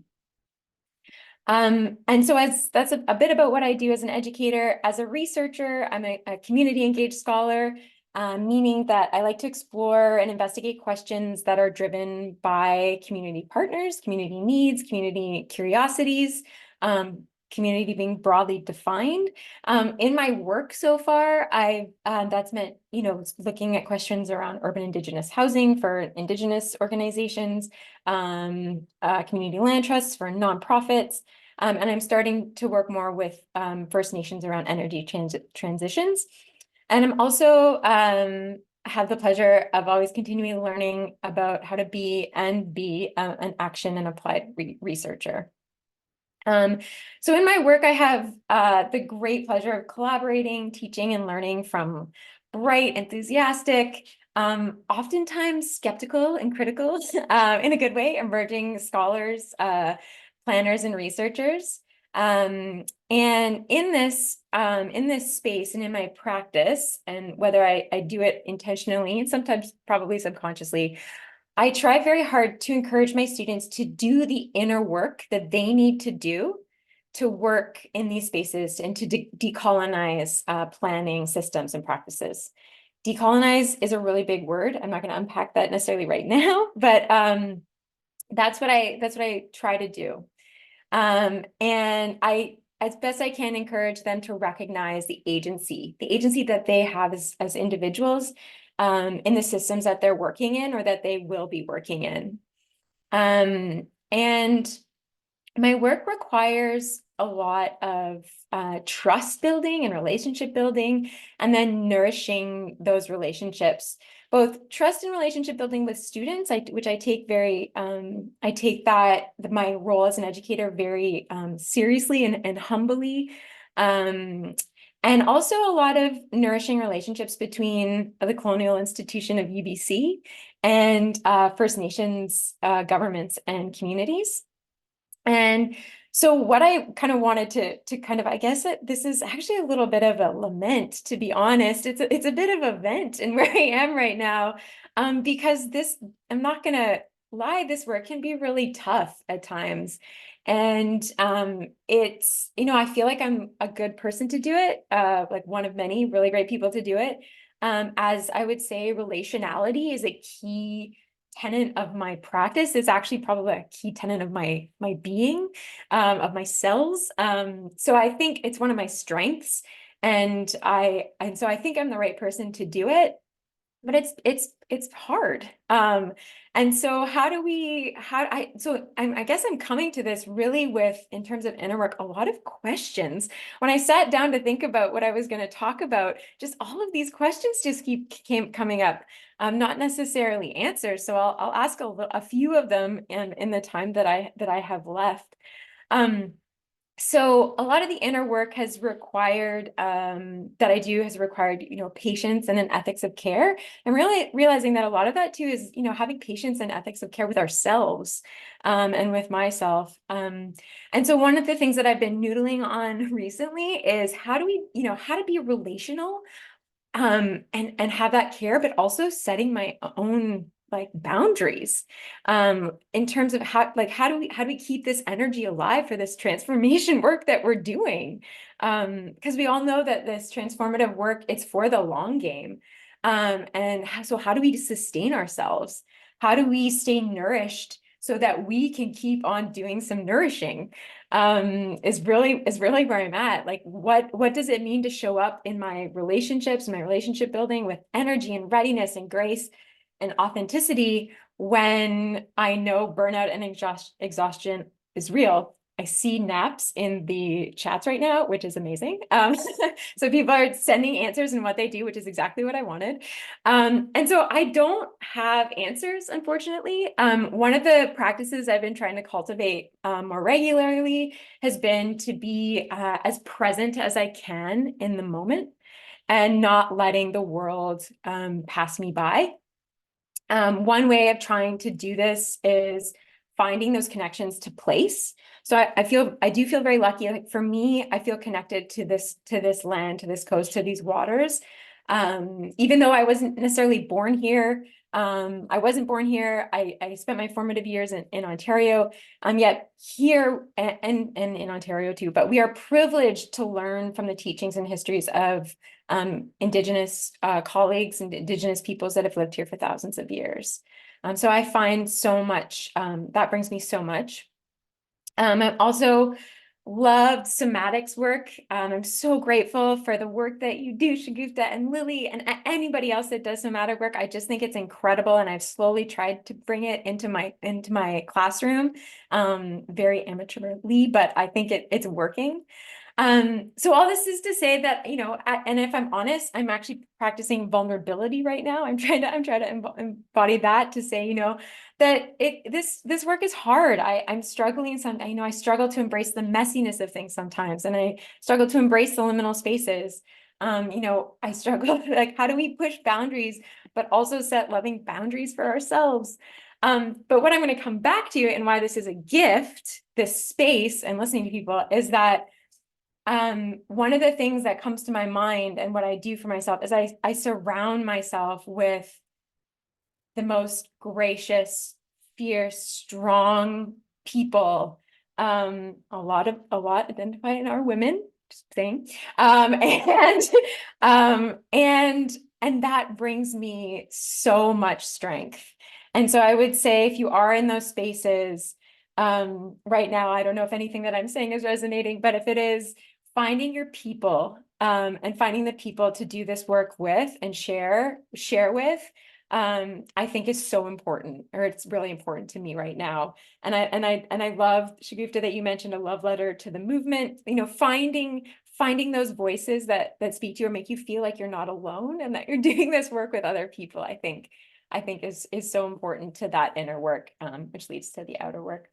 And so that's a bit about what I do as an educator. As a researcher, I'm a community engaged scholar. Meaning that I like to explore and investigate questions that are driven by community partners, community needs, community curiosities, community being broadly defined. In my work so far, that's meant, looking at questions around urban Indigenous housing for Indigenous organizations, community land trusts for nonprofits, and I'm starting to work more with First Nations around energy transitions. And I'm also have the pleasure of always continuing learning about how to be an action and applied researcher. So in my work, I have the great pleasure of collaborating, teaching, and learning from bright, enthusiastic, oftentimes skeptical and critical, in a good way, emerging scholars, planners, and researchers. And in this space and in my practice, and whether I do it intentionally and sometimes probably subconsciously, I try very hard to encourage my students to do the inner work that they need to do to work in these spaces and to decolonize planning systems and practices. Decolonize is a really big word. I'm not going to unpack that necessarily right now, but that's what I try to do. And I, as best I can, encourage them to recognize the agency that they have as individuals in the systems that they're working in or that they will be working in. And my work requires a lot of trust building and relationship building, and then nourishing those relationships, both trust and relationship building with students, which I take I take my role as an educator very seriously and humbly. And also a lot of nourishing relationships between the colonial institution of UBC and First Nations governments and communities. And so what I kind of wanted to kind of, I guess this is actually a little bit of a lament, to be honest. It's a bit of a vent in where I am right now, because I'm not going to lie, this work can be really tough at times. And it's, I feel like I'm a good person to do it, like one of many really great people to do it. As I would say, relationality is a key tenet of my practice. Is actually probably a key tenet of my being, of my cells. So I think it's one of my strengths, and so I think I'm the right person to do it. it's hard. And so I guess I'm coming to this really with, in terms of inner work, a lot of questions. When I sat down to think about what I was going to talk about, just all of these questions just keep coming up, not necessarily answers. So I'll ask a few of them in the time that I have left. So a lot of the inner work has required, that I do has required, patience and an ethics of care. And really realizing that a lot of that too is, having patience and ethics of care with ourselves, and with myself. And so one of the things that I've been noodling on recently is how to be relational, and have that care, but also setting my own boundaries, in terms of how do we keep this energy alive for this transformation work that we're doing, because we all know that this transformative work, it's for the long game, so how do we sustain ourselves? How do we stay nourished so that we can keep on doing some nourishing? Is really where I'm at. Like, what does it mean to show up in my relationships, my relationship building, with energy and readiness and grace and authenticity, when I know burnout and exhaustion is real? I see naps in the chats right now, which is amazing. So people are sending answers and what they do, which is exactly what I wanted. And so I don't have answers, unfortunately. One of the practices I've been trying to cultivate more regularly has been to be as present as I can in the moment, and not letting the world pass me by. One way of trying to do this is finding those connections to place. So I do feel very lucky. Like, for me, I feel connected to this land, to this coast, to these waters. Even though I wasn't necessarily born here, I wasn't born here. I spent my formative years in Ontario. Yet here and in Ontario too, but we are privileged to learn from the teachings and histories of Indigenous colleagues and Indigenous peoples that have lived here for thousands of years. So I find so much, that brings me so much. I've also loved somatics work. I'm so grateful for the work that you do, Shagufta and Lily, and anybody else that does somatic work. I just think it's incredible, and I've slowly tried to bring it into my classroom, very amateurly, but I think it's working. So all this is to say that, and if I'm honest, I'm actually practicing vulnerability right now. I'm trying to embody that, to say, that this work is hard. I'm struggling I struggle to embrace the messiness of things sometimes, and I struggle to embrace the liminal spaces. I struggle, like, how do we push boundaries, but also set loving boundaries for ourselves? But what I'm going to come back to, and why this is a gift, this space and listening to people, is that one of the things that comes to my mind, and what I do for myself, is I surround myself with the most gracious, fierce, strong people. A lot identifying are women, just saying. And that brings me so much strength. And so I would say, if you are in those spaces right now, I don't know if anything that I'm saying is resonating, but if it is, finding your people, and finding the people to do this work with and share with, I think is so important, or it's really important to me right now. And I love, Shagufta, that you mentioned a love letter to the movement. Finding those voices that speak to you or make you feel like you're not alone, and that you're doing this work with other people, I think is so important to that inner work, which leads to the outer work.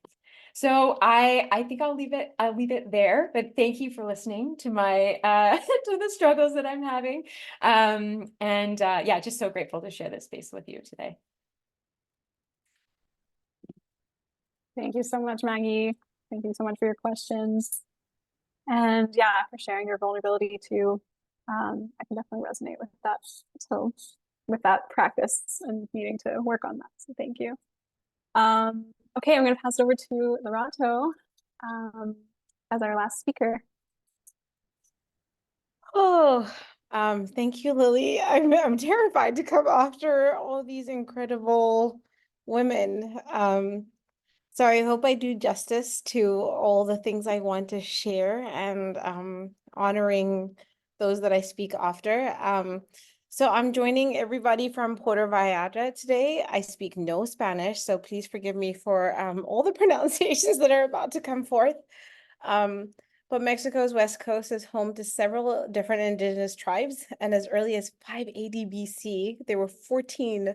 So I think I'll leave it there, but thank you for listening to my to the struggles that I'm having. Yeah, just so grateful to share this space with you today. Thank you so much, Maggie. Thank you so much for your questions. And yeah, for sharing your vulnerability too. I can definitely resonate with that. So with that practice and needing to work on that. So thank you. Okay, I'm going to pass it over to Lerato as our last speaker. Oh, thank you, Lily. I'm terrified to come after all these incredible women. So I hope I do justice to all the things I want to share, and honoring those that I speak after. So I'm joining everybody from Puerto Vallarta today. I speak no Spanish, so please forgive me for all the pronunciations that are about to come forth. But Mexico's West Coast is home to several different indigenous tribes, and as early as 580 BC, there were 14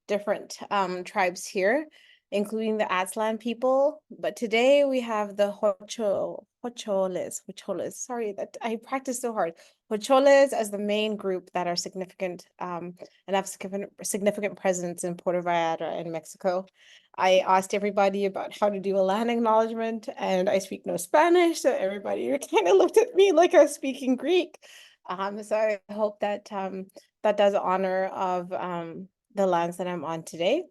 different tribes here, including the Aztlan people. But today we have the Hocholes. Sorry that I practiced so hard. Hocholes as the main group that are significant and have significant presence in Puerto Vallarta in Mexico. I asked everybody about how to do a land acknowledgement, and I speak no Spanish, so everybody kind of looked at me like I was speaking Greek. So I hope that that does honor of the lands that I'm on today.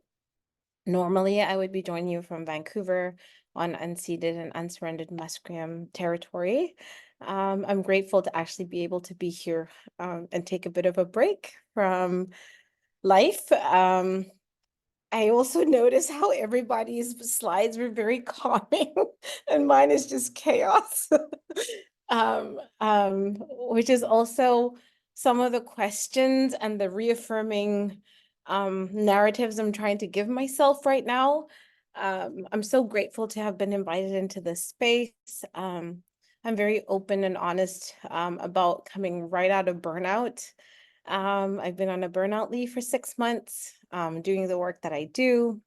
Normally, I would be joining you from Vancouver on unceded and unsurrendered Musqueam territory. I'm grateful to actually be able to be here and take a bit of a break from life. I also noticed how everybody's slides were very calming and mine is just chaos. Which is also some of the questions and the reaffirming narratives I'm trying to give myself right now. I'm so grateful to have been invited into this space. I'm very open and honest about coming right out of burnout. I've been on a burnout leave for 6 months, doing the work that I do.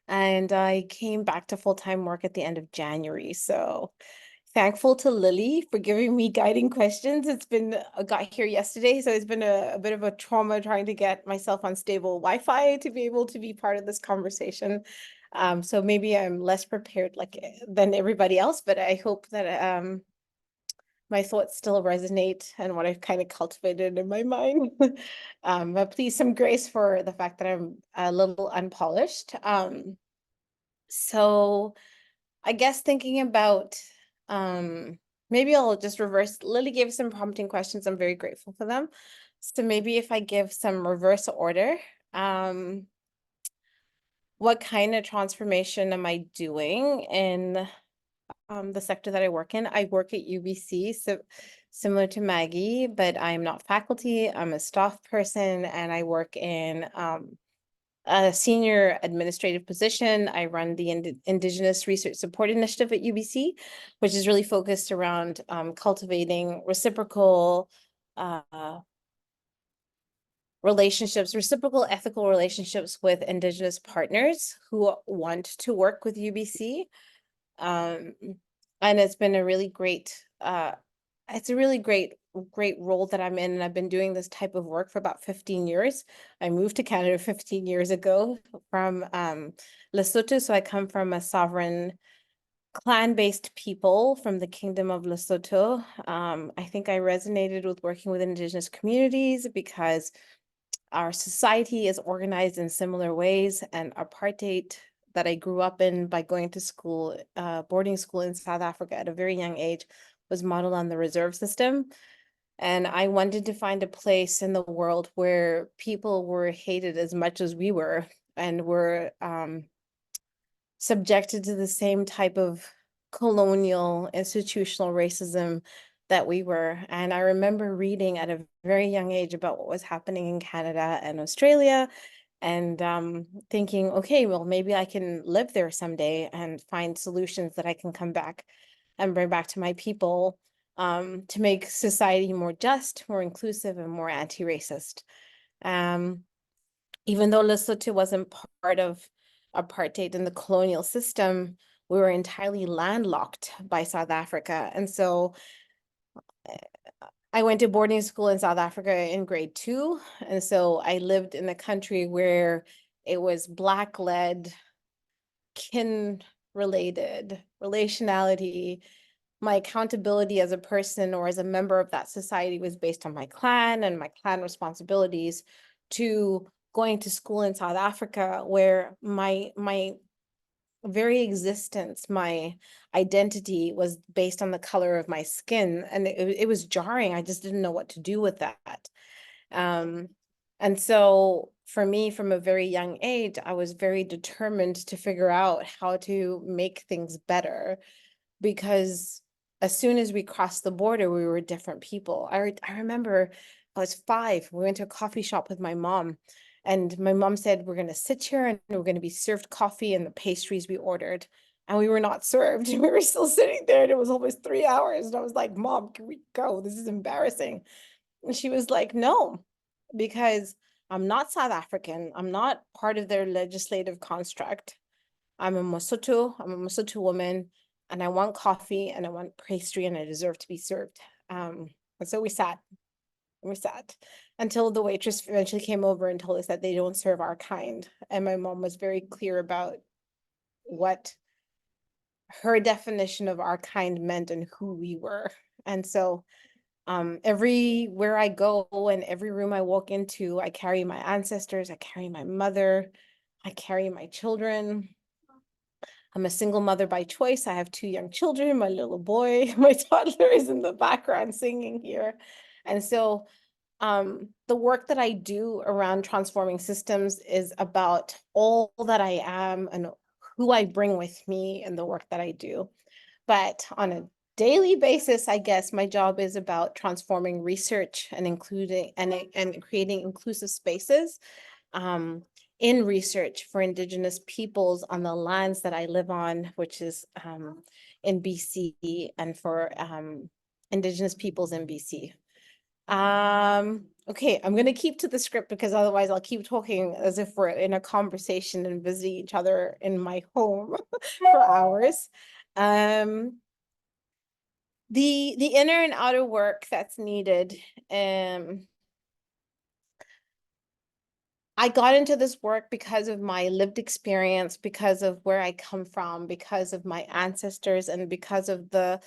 And I came back to full-time work at the end of January. So thankful to Lily for giving me guiding questions. It's been, got here yesterday, so it's been a bit of a trauma trying to get myself on stable Wi-Fi to be able to be part of this conversation. So maybe I'm less prepared than everybody else, but I hope that my thoughts still resonate and what I've kind of cultivated in my mind. But please, some grace for the fact that I'm a little unpolished. So I guess thinking about, maybe I'll just reverse. Lily gave some prompting questions. I'm very grateful for them. So maybe if I give some reverse order, what kind of transformation am I doing in the sector that I work in? I work at UBC, so similar to Maggie, but I'm not faculty. I'm a staff person, and I work in a senior administrative position. I run the Indigenous Research Support Initiative at UBC, which is really focused around cultivating reciprocal relationships, reciprocal ethical relationships with Indigenous partners who want to work with UBC. And it's been a really great, it's a really great role that I'm in, and I've been doing this type of work for about 15 years. I moved to Canada 15 years ago from Lesotho, so I come from a sovereign clan-based people from the Kingdom of Lesotho. I think I resonated with working with Indigenous communities because our society is organized in similar ways, and apartheid that I grew up in by going to school, boarding school in South Africa at a very young age, was modeled on the reserve system. And I wanted to find a place in the world where people were hated as much as we were and were subjected to the same type of colonial institutional racism that we were. And I remember reading at a very young age about what was happening in Canada and Australia, and thinking, okay, well, maybe I can live there someday and find solutions that I can come back and bring back to my people to make society more just, more inclusive, and more anti-racist. Even though Lesotho wasn't part of apartheid in the colonial system, we were entirely landlocked by South Africa. And so I went to boarding school in South Africa in grade 2. And so I lived in a country where it was Black-led, kin-related, relationality. My accountability as a person or as a member of that society was based on my clan and my clan responsibilities, to going to school in South Africa where my very existence, my identity was based on the color of my skin. And it was jarring. I just didn't know what to do with that. And so for me, from a very young age, I was very determined to figure out how to make things better, because as soon as we crossed the border, we were different people. I remember I was 5. We went to a coffee shop with my mom. And my mom said, we're going to sit here and we're going to be served coffee and the pastries we ordered. And we were not served. We were still sitting there and it was almost 3 hours. And I was like, Mom, can we go? This is embarrassing. And she was like, no, because I'm not South African. I'm not part of their legislative construct. I'm a Mosotho woman, and I want coffee and I want pastry and I deserve to be served. And so we sat until the waitress eventually came over and told us that they don't serve our kind. And my mom was very clear about what her definition of our kind meant and who we were. And so everywhere I go and every room I walk into, I carry my ancestors, I carry my mother, I carry my children. I'm a single mother by choice. I have 2 young children, my little boy, my toddler is in the background singing here. And so the work that I do around transforming systems is about all that I am and who I bring with me in the work that I do. But on a daily basis, I guess my job is about transforming research and including and creating inclusive spaces in research for Indigenous peoples on the lands that I live on, which is in BC, and for Indigenous peoples in BC. Okay, I'm gonna keep to the script because otherwise I'll keep talking as if we're in a conversation and visiting each other in my home for hours. The inner and outer work that's needed. I got into this work because of my lived experience, because of where I come from, because of my ancestors, and because of the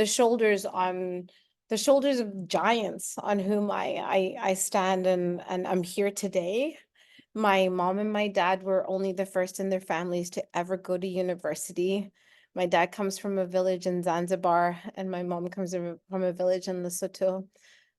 shoulders of giants on whom I stand and I'm here today. My mom and my dad were only the first in their families to ever go to university. My dad comes from a village in Zanzibar, and my mom comes from a village in Lesotho.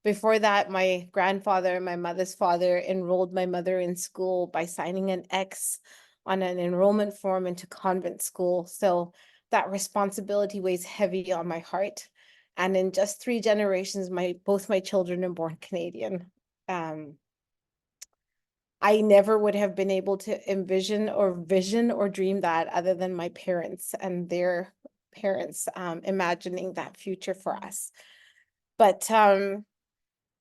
Before that, my grandfather, my mother's father, enrolled my mother in school by signing an X on an enrollment form into convent school. So that responsibility weighs heavy on my heart. And in just 3 generations, both my children are born Canadian. I never would have been able to envision or vision or dream that other than my parents and their parents imagining that future for us. But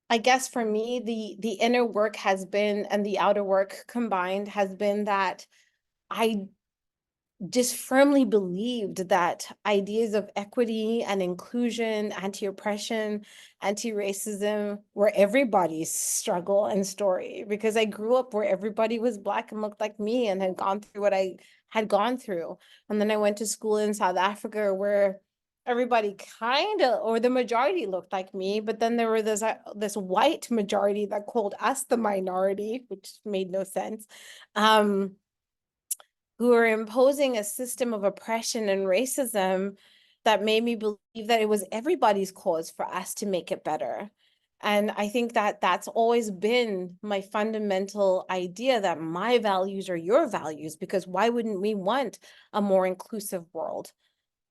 I guess for me, the inner work has been, and the outer work combined has been that I just firmly believed that ideas of equity and inclusion, anti-oppression, anti-racism were everybody's struggle and story, because I grew up where everybody was Black and looked like me and had gone through what I had gone through. And then I went to school in South Africa where everybody kind of, or the majority looked like me, but then there were this white majority that called us the minority, which made no sense. Who are imposing a system of oppression and racism that made me believe that it was everybody's cause for us to make it better. And I think that that's always been my fundamental idea, that my values are your values, because why wouldn't we want a more inclusive world,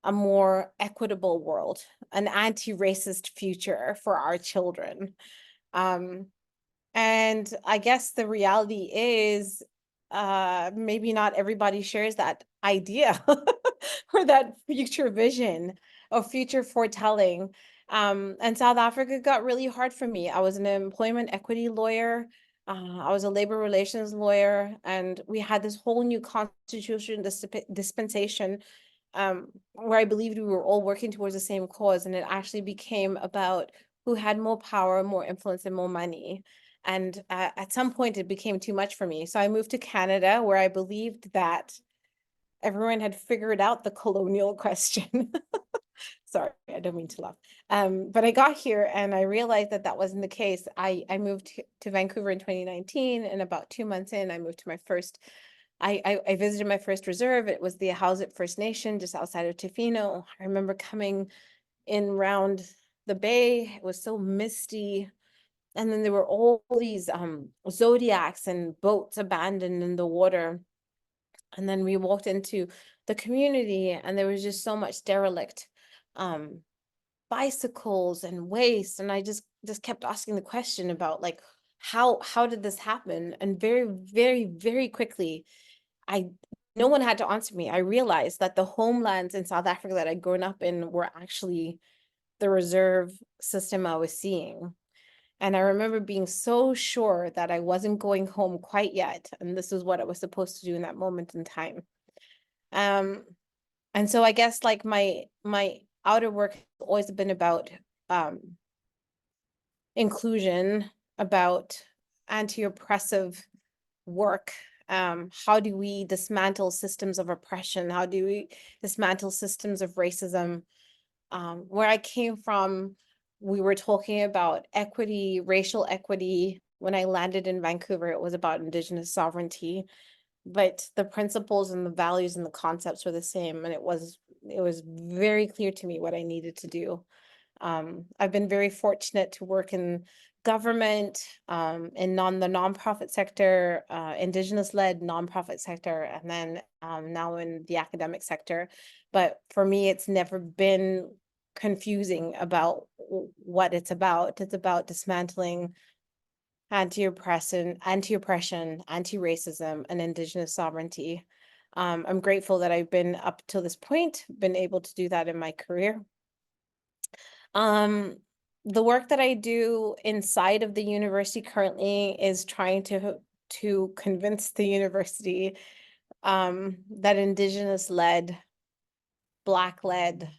a more equitable world, an anti-racist future for our children? And I guess the reality is maybe not everybody shares that idea or that future vision or future foretelling. And South Africa got really hard for me. I was an employment equity lawyer. I was a labor relations lawyer, and we had this whole new constitution dispensation where I believed we were all working towards the same cause. And it actually became about who had more power, more influence, and more money. And at some point, it became too much for me. So I moved to Canada, where I believed that everyone had figured out the colonial question. Sorry, I don't mean to laugh. But I got here and I realized that that wasn't the case. I moved to Vancouver in 2019, and about 2 months in, I moved to my first, I visited my first reserve. It was the Hauset First Nation just outside of Tofino. I remember coming in round the bay. It was so misty. And then there were all these zodiacs and boats abandoned in the water. And then we walked into the community and there was just so much derelict bicycles and waste. And I just kept asking the question about like, how did this happen? And very, very, very quickly, no one had to answer me. I realized that the homelands in South Africa that I'd grown up in were actually the reserve system I was seeing. And I remember being so sure that I wasn't going home quite yet. And this is what I was supposed to do in that moment in time. And so I guess like my outer work has always been about inclusion, about anti-oppressive work. How do we dismantle systems of oppression? How do we dismantle systems of racism? Where I came from, we were talking about equity, racial equity. When I landed in Vancouver, it was about Indigenous sovereignty, but the principles and the values and the concepts were the same. And it was very clear to me what I needed to do. I've been very fortunate to work in government, in the nonprofit sector, Indigenous-led nonprofit sector, and then now in the academic sector. But for me, it's never been confusing about what it's about. It's about dismantling anti-oppression, anti-racism, and Indigenous sovereignty. I'm grateful that I've been up till this point, been able to do that in my career. The work that I do inside of the university currently is trying to convince the university that Indigenous-led, Black-led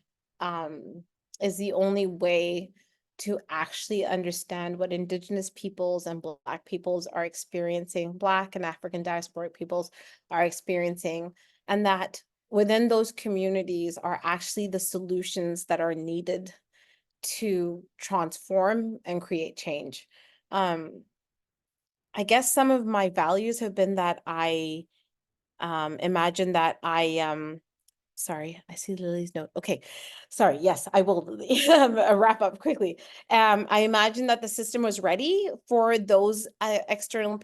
is the only way to actually understand what Indigenous peoples and Black peoples are experiencing, Black and African diasporic peoples are experiencing, and that within those communities are actually the solutions that are needed to transform and create change. I guess some of my values have been that I imagine that sorry, I see Lily's note. Okay, sorry, yes, I will, Lily, wrap up quickly. I imagine that the system was ready for those external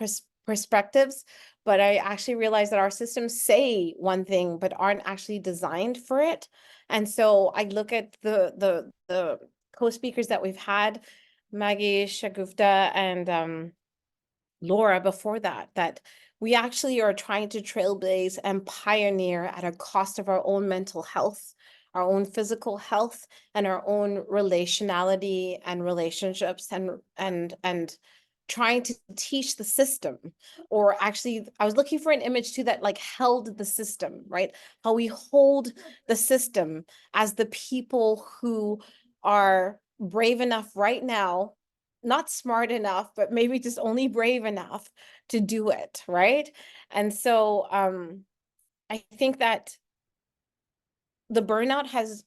perspectives, but I actually realized that our systems say one thing, but aren't actually designed for it. And so I look at the co-speakers that we've had, Maggie, Shagufta, and Laura before that we actually are trying to trailblaze and pioneer at a cost of our own mental health, our own physical health, and our own relationality and relationships, and trying to teach the system. Or actually, I was looking for an image too that like held the system, right? How we hold the system as the people who are brave enough right now, not smart enough, but maybe just only brave enough to do it, right? And so I think that the burnout has,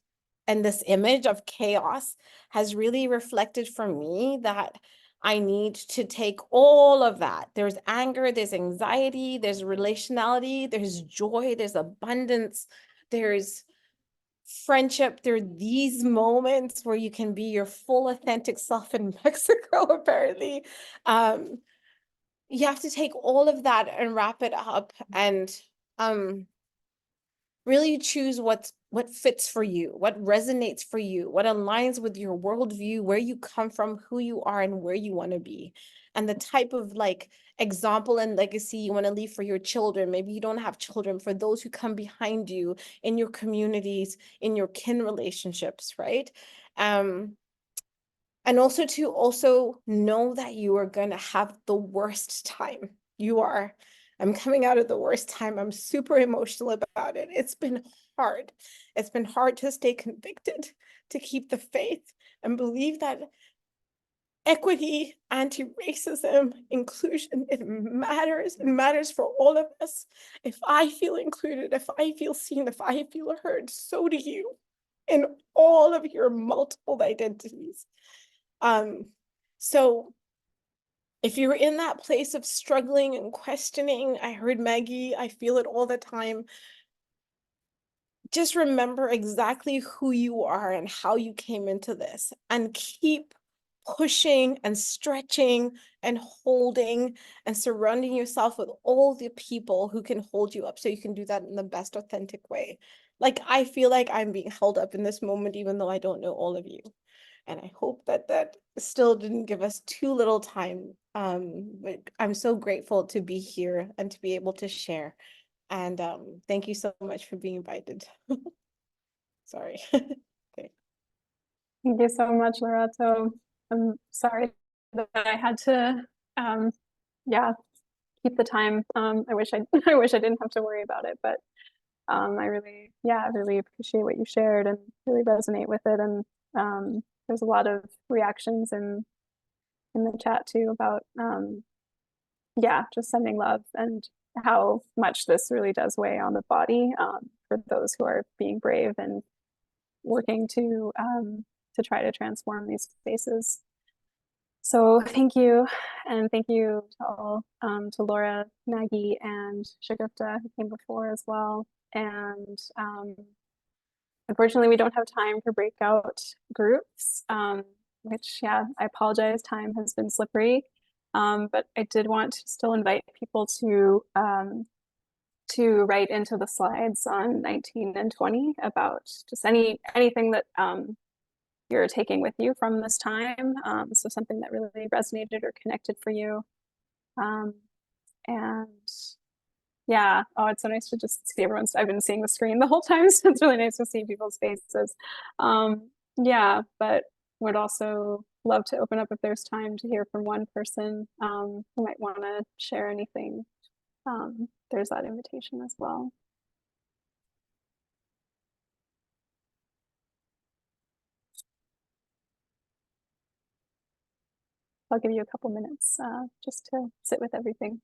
and this image of chaos has really reflected for me that I need to take all of that. There's anger, there's anxiety, there's relationality, there's joy, there's abundance, there's friendship. There are these moments where you can be your full authentic self in Mexico, apparently. You have to take all of that and wrap it up and really choose what fits for you, what resonates for you, what aligns with your worldview, where you come from, who you are, and where you want to be. And the type of like example and legacy you want to leave for your children. Maybe you don't have children, for those who come behind you in your communities, in your kin relationships, right? And also to know that you are going to have the worst time. I'm coming out of the worst time. I'm super emotional about it. It's been hard. It's been hard to stay convicted, to keep the faith and believe that equity, anti-racism, inclusion, it matters. It matters for all of us. If I feel included, if I feel seen, if I feel heard, so do you in all of your multiple identities. So if you're in that place of struggling and questioning, I heard Maggie, I feel it all the time. Just remember exactly who you are and how you came into this, and keep pushing and stretching and holding and surrounding yourself with all the people who can hold you up so you can do that in the best authentic way. Like, I feel like I'm being held up in this moment, even though I don't know all of you. And I hope that that still didn't give us too little time. But I'm so grateful to be here and to be able to share. And thank you so much for being invited. Sorry. Okay. Thank you so much, Lerato. I'm sorry that I had to, yeah, keep the time. I wish I didn't have to worry about it, but I really, I really appreciate what you shared and really resonate with it. And there's a lot of reactions in the chat too about, just sending love and how much this really does weigh on the body for those who are being brave and working to try to transform these spaces. So thank you, and thank you to all, to Laura, Maggie, and Shagufta who came before as well. And unfortunately, we don't have time for breakout groups, which, I apologize, time has been slippery. But I did want to still invite people to write into the slides on 19 and 20 about just anything that you're taking with you from this time. So something that really resonated or connected for you. And it's so nice to just see everyone's, I've been seeing the screen the whole time, so it's really nice to see people's faces. But would also love to open up if there's time to hear from one person who might want to share anything. There's that invitation as well. I'll give you a couple minutes just to sit with everything.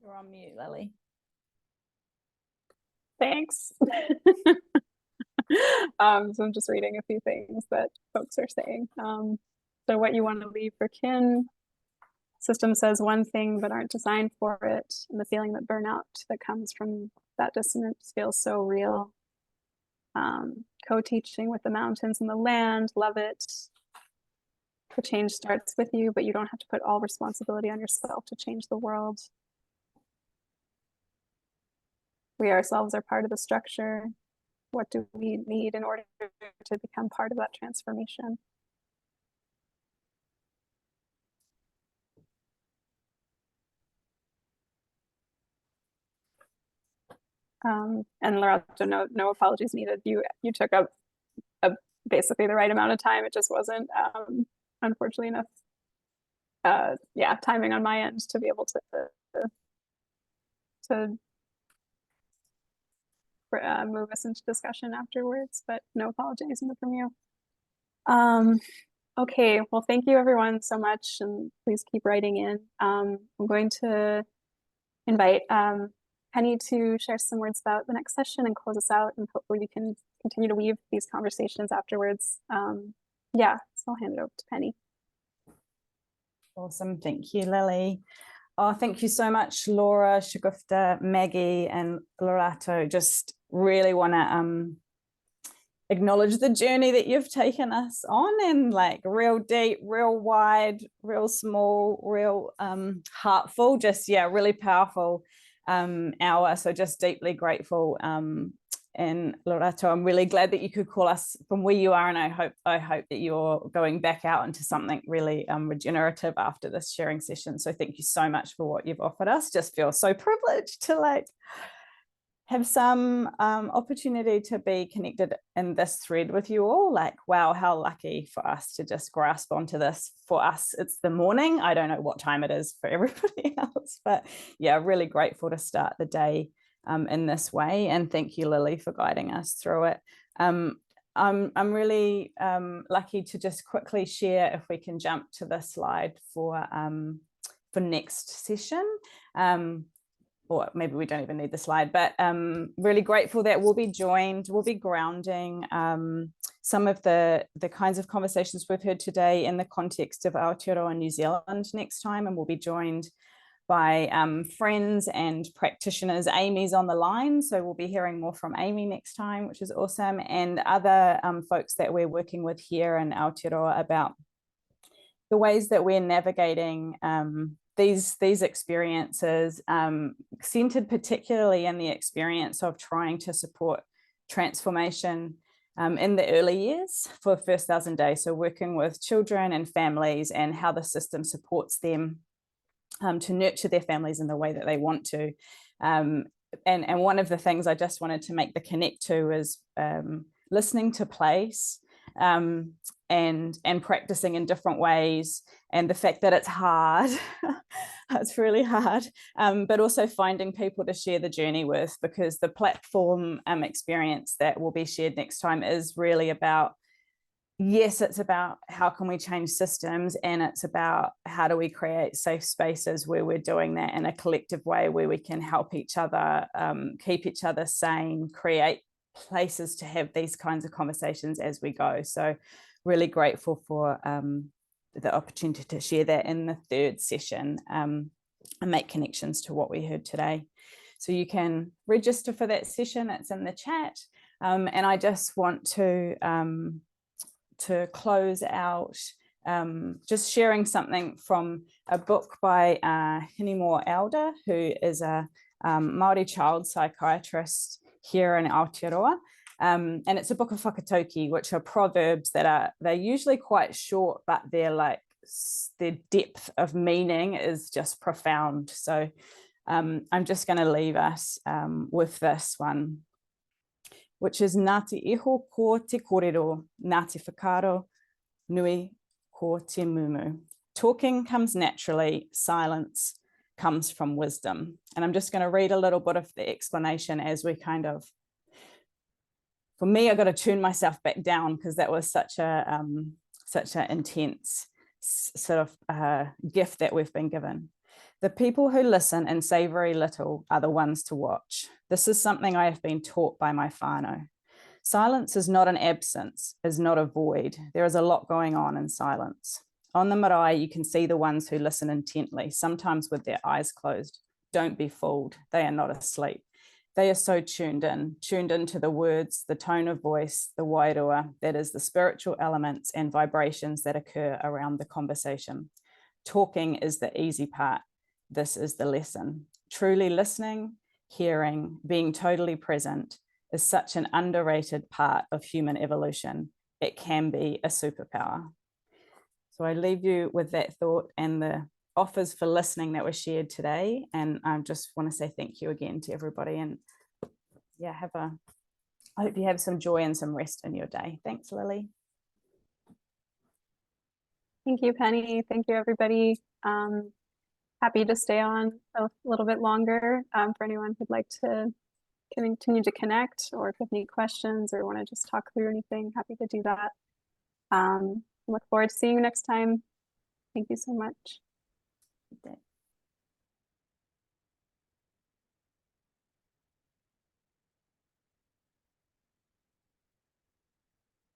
You're on mute, Lily. Thanks. So I'm just reading a few things that folks are saying. So what you want to leave for kin. System says one thing but aren't designed for it. And the feeling that burnout that comes from that dissonance feels so real. Co-teaching with the mountains and the land, love it. The change starts with you, but you don't have to put all responsibility on yourself to change the world. We ourselves are part of the structure. What do we need in order to become part of that transformation? And Lerato, no apologies needed. You took up basically the right amount of time. It just wasn't, unfortunately, enough timing on my end to be able to move us into discussion afterwards, but no apologies from you. Okay, well, thank you everyone so much, and please keep writing in. I'm going to invite Penny to share some words about the next session and close us out, and hopefully we can continue to weave these conversations afterwards. So I'll hand it over to Penny. Awesome, thank you, Lily. Oh, thank you so much, Laura, Shagufta, Maggie, and Lerato. Just really want to acknowledge the journey that you've taken us on, and like real deep, real wide, real small, real heartful, just really powerful hour. So just deeply grateful. And Lerato, I'm really glad that you could call us from where you are, and I hope that you're going back out into something really regenerative after this sharing session. So thank you so much for what you've offered us. Just feel so privileged to have some opportunity to be connected in this thread with you all. Like, wow, how lucky for us to just grasp onto this. For us, it's the morning. I don't know what time it is for everybody else, but yeah, really grateful to start the day in this way. And thank you, Lily, for guiding us through it. I'm really lucky to just quickly share, if we can jump to the slide for next session. Or maybe we don't even need the slide, but really grateful that we'll be grounding some of the kinds of conversations we've heard today in the context of Aotearoa New Zealand next time, and we'll be joined by friends and practitioners. Amy's on the line, so we'll be hearing more from Amy next time, which is awesome, and other folks that we're working with here in Aotearoa about the ways that we're navigating these experiences, centered particularly in the experience of trying to support transformation in the early years for the first 1,000 days. So working with children and families and how the system supports them to nurture their families in the way that they want to. And one of the things I just wanted to make the connect to is listening to place and practicing in different ways, and the fact that it's hard. It's really hard, but also finding people to share the journey with, because the platform experience that will be shared next time is really about, yes, it's about how can we change systems, and it's about how do we create safe spaces where we're doing that in a collective way, where we can help each other, keep each other sane, create places to have these kinds of conversations as we go. So really grateful for the opportunity to share that in the third session and make connections to what we heard today. So you can register for that session, it's in the chat. And I just want to close out just sharing something from a book by Hinimore Elder, who is a Māori child psychiatrist here in Aotearoa. And it's a book of whakatauki, which are proverbs that they're usually quite short, but they're like, their depth of meaning is just profound. So I'm just going to leave us with this one, which is Ngā te iho ko te kōrero, ngā te whakaaro nui ko te mumu. Talking comes naturally, silence comes from wisdom. And I'm just going to read a little bit of the explanation as we kind of, for me, I got to tune myself back down, because that was such an intense sort of gift that we've been given. The people who listen and say very little are the ones to watch. This is something I have been taught by my whānau. Silence is not an absence, is not a void. There is a lot going on in silence. On the marae, you can see the ones who listen intently, sometimes with their eyes closed. Don't be fooled. They are not asleep. They are so tuned into the words, the tone of voice, the wairua, that is the spiritual elements and vibrations that occur around the conversation. Talking is the easy part. This is the lesson. Truly listening, hearing, being totally present is such an underrated part of human evolution. It can be a superpower. So I leave you with that thought and the offers for listening that were shared today. And I just want to say thank you again to everybody. And yeah, I hope you have some joy and some rest in your day. Thanks, Lily. Thank you, Penny. Thank you, everybody. Happy to stay on a little bit longer for anyone who'd like to continue to connect, or if you have any questions or want to just talk through anything, happy to do that. Look forward to seeing you next time. Thank you so much.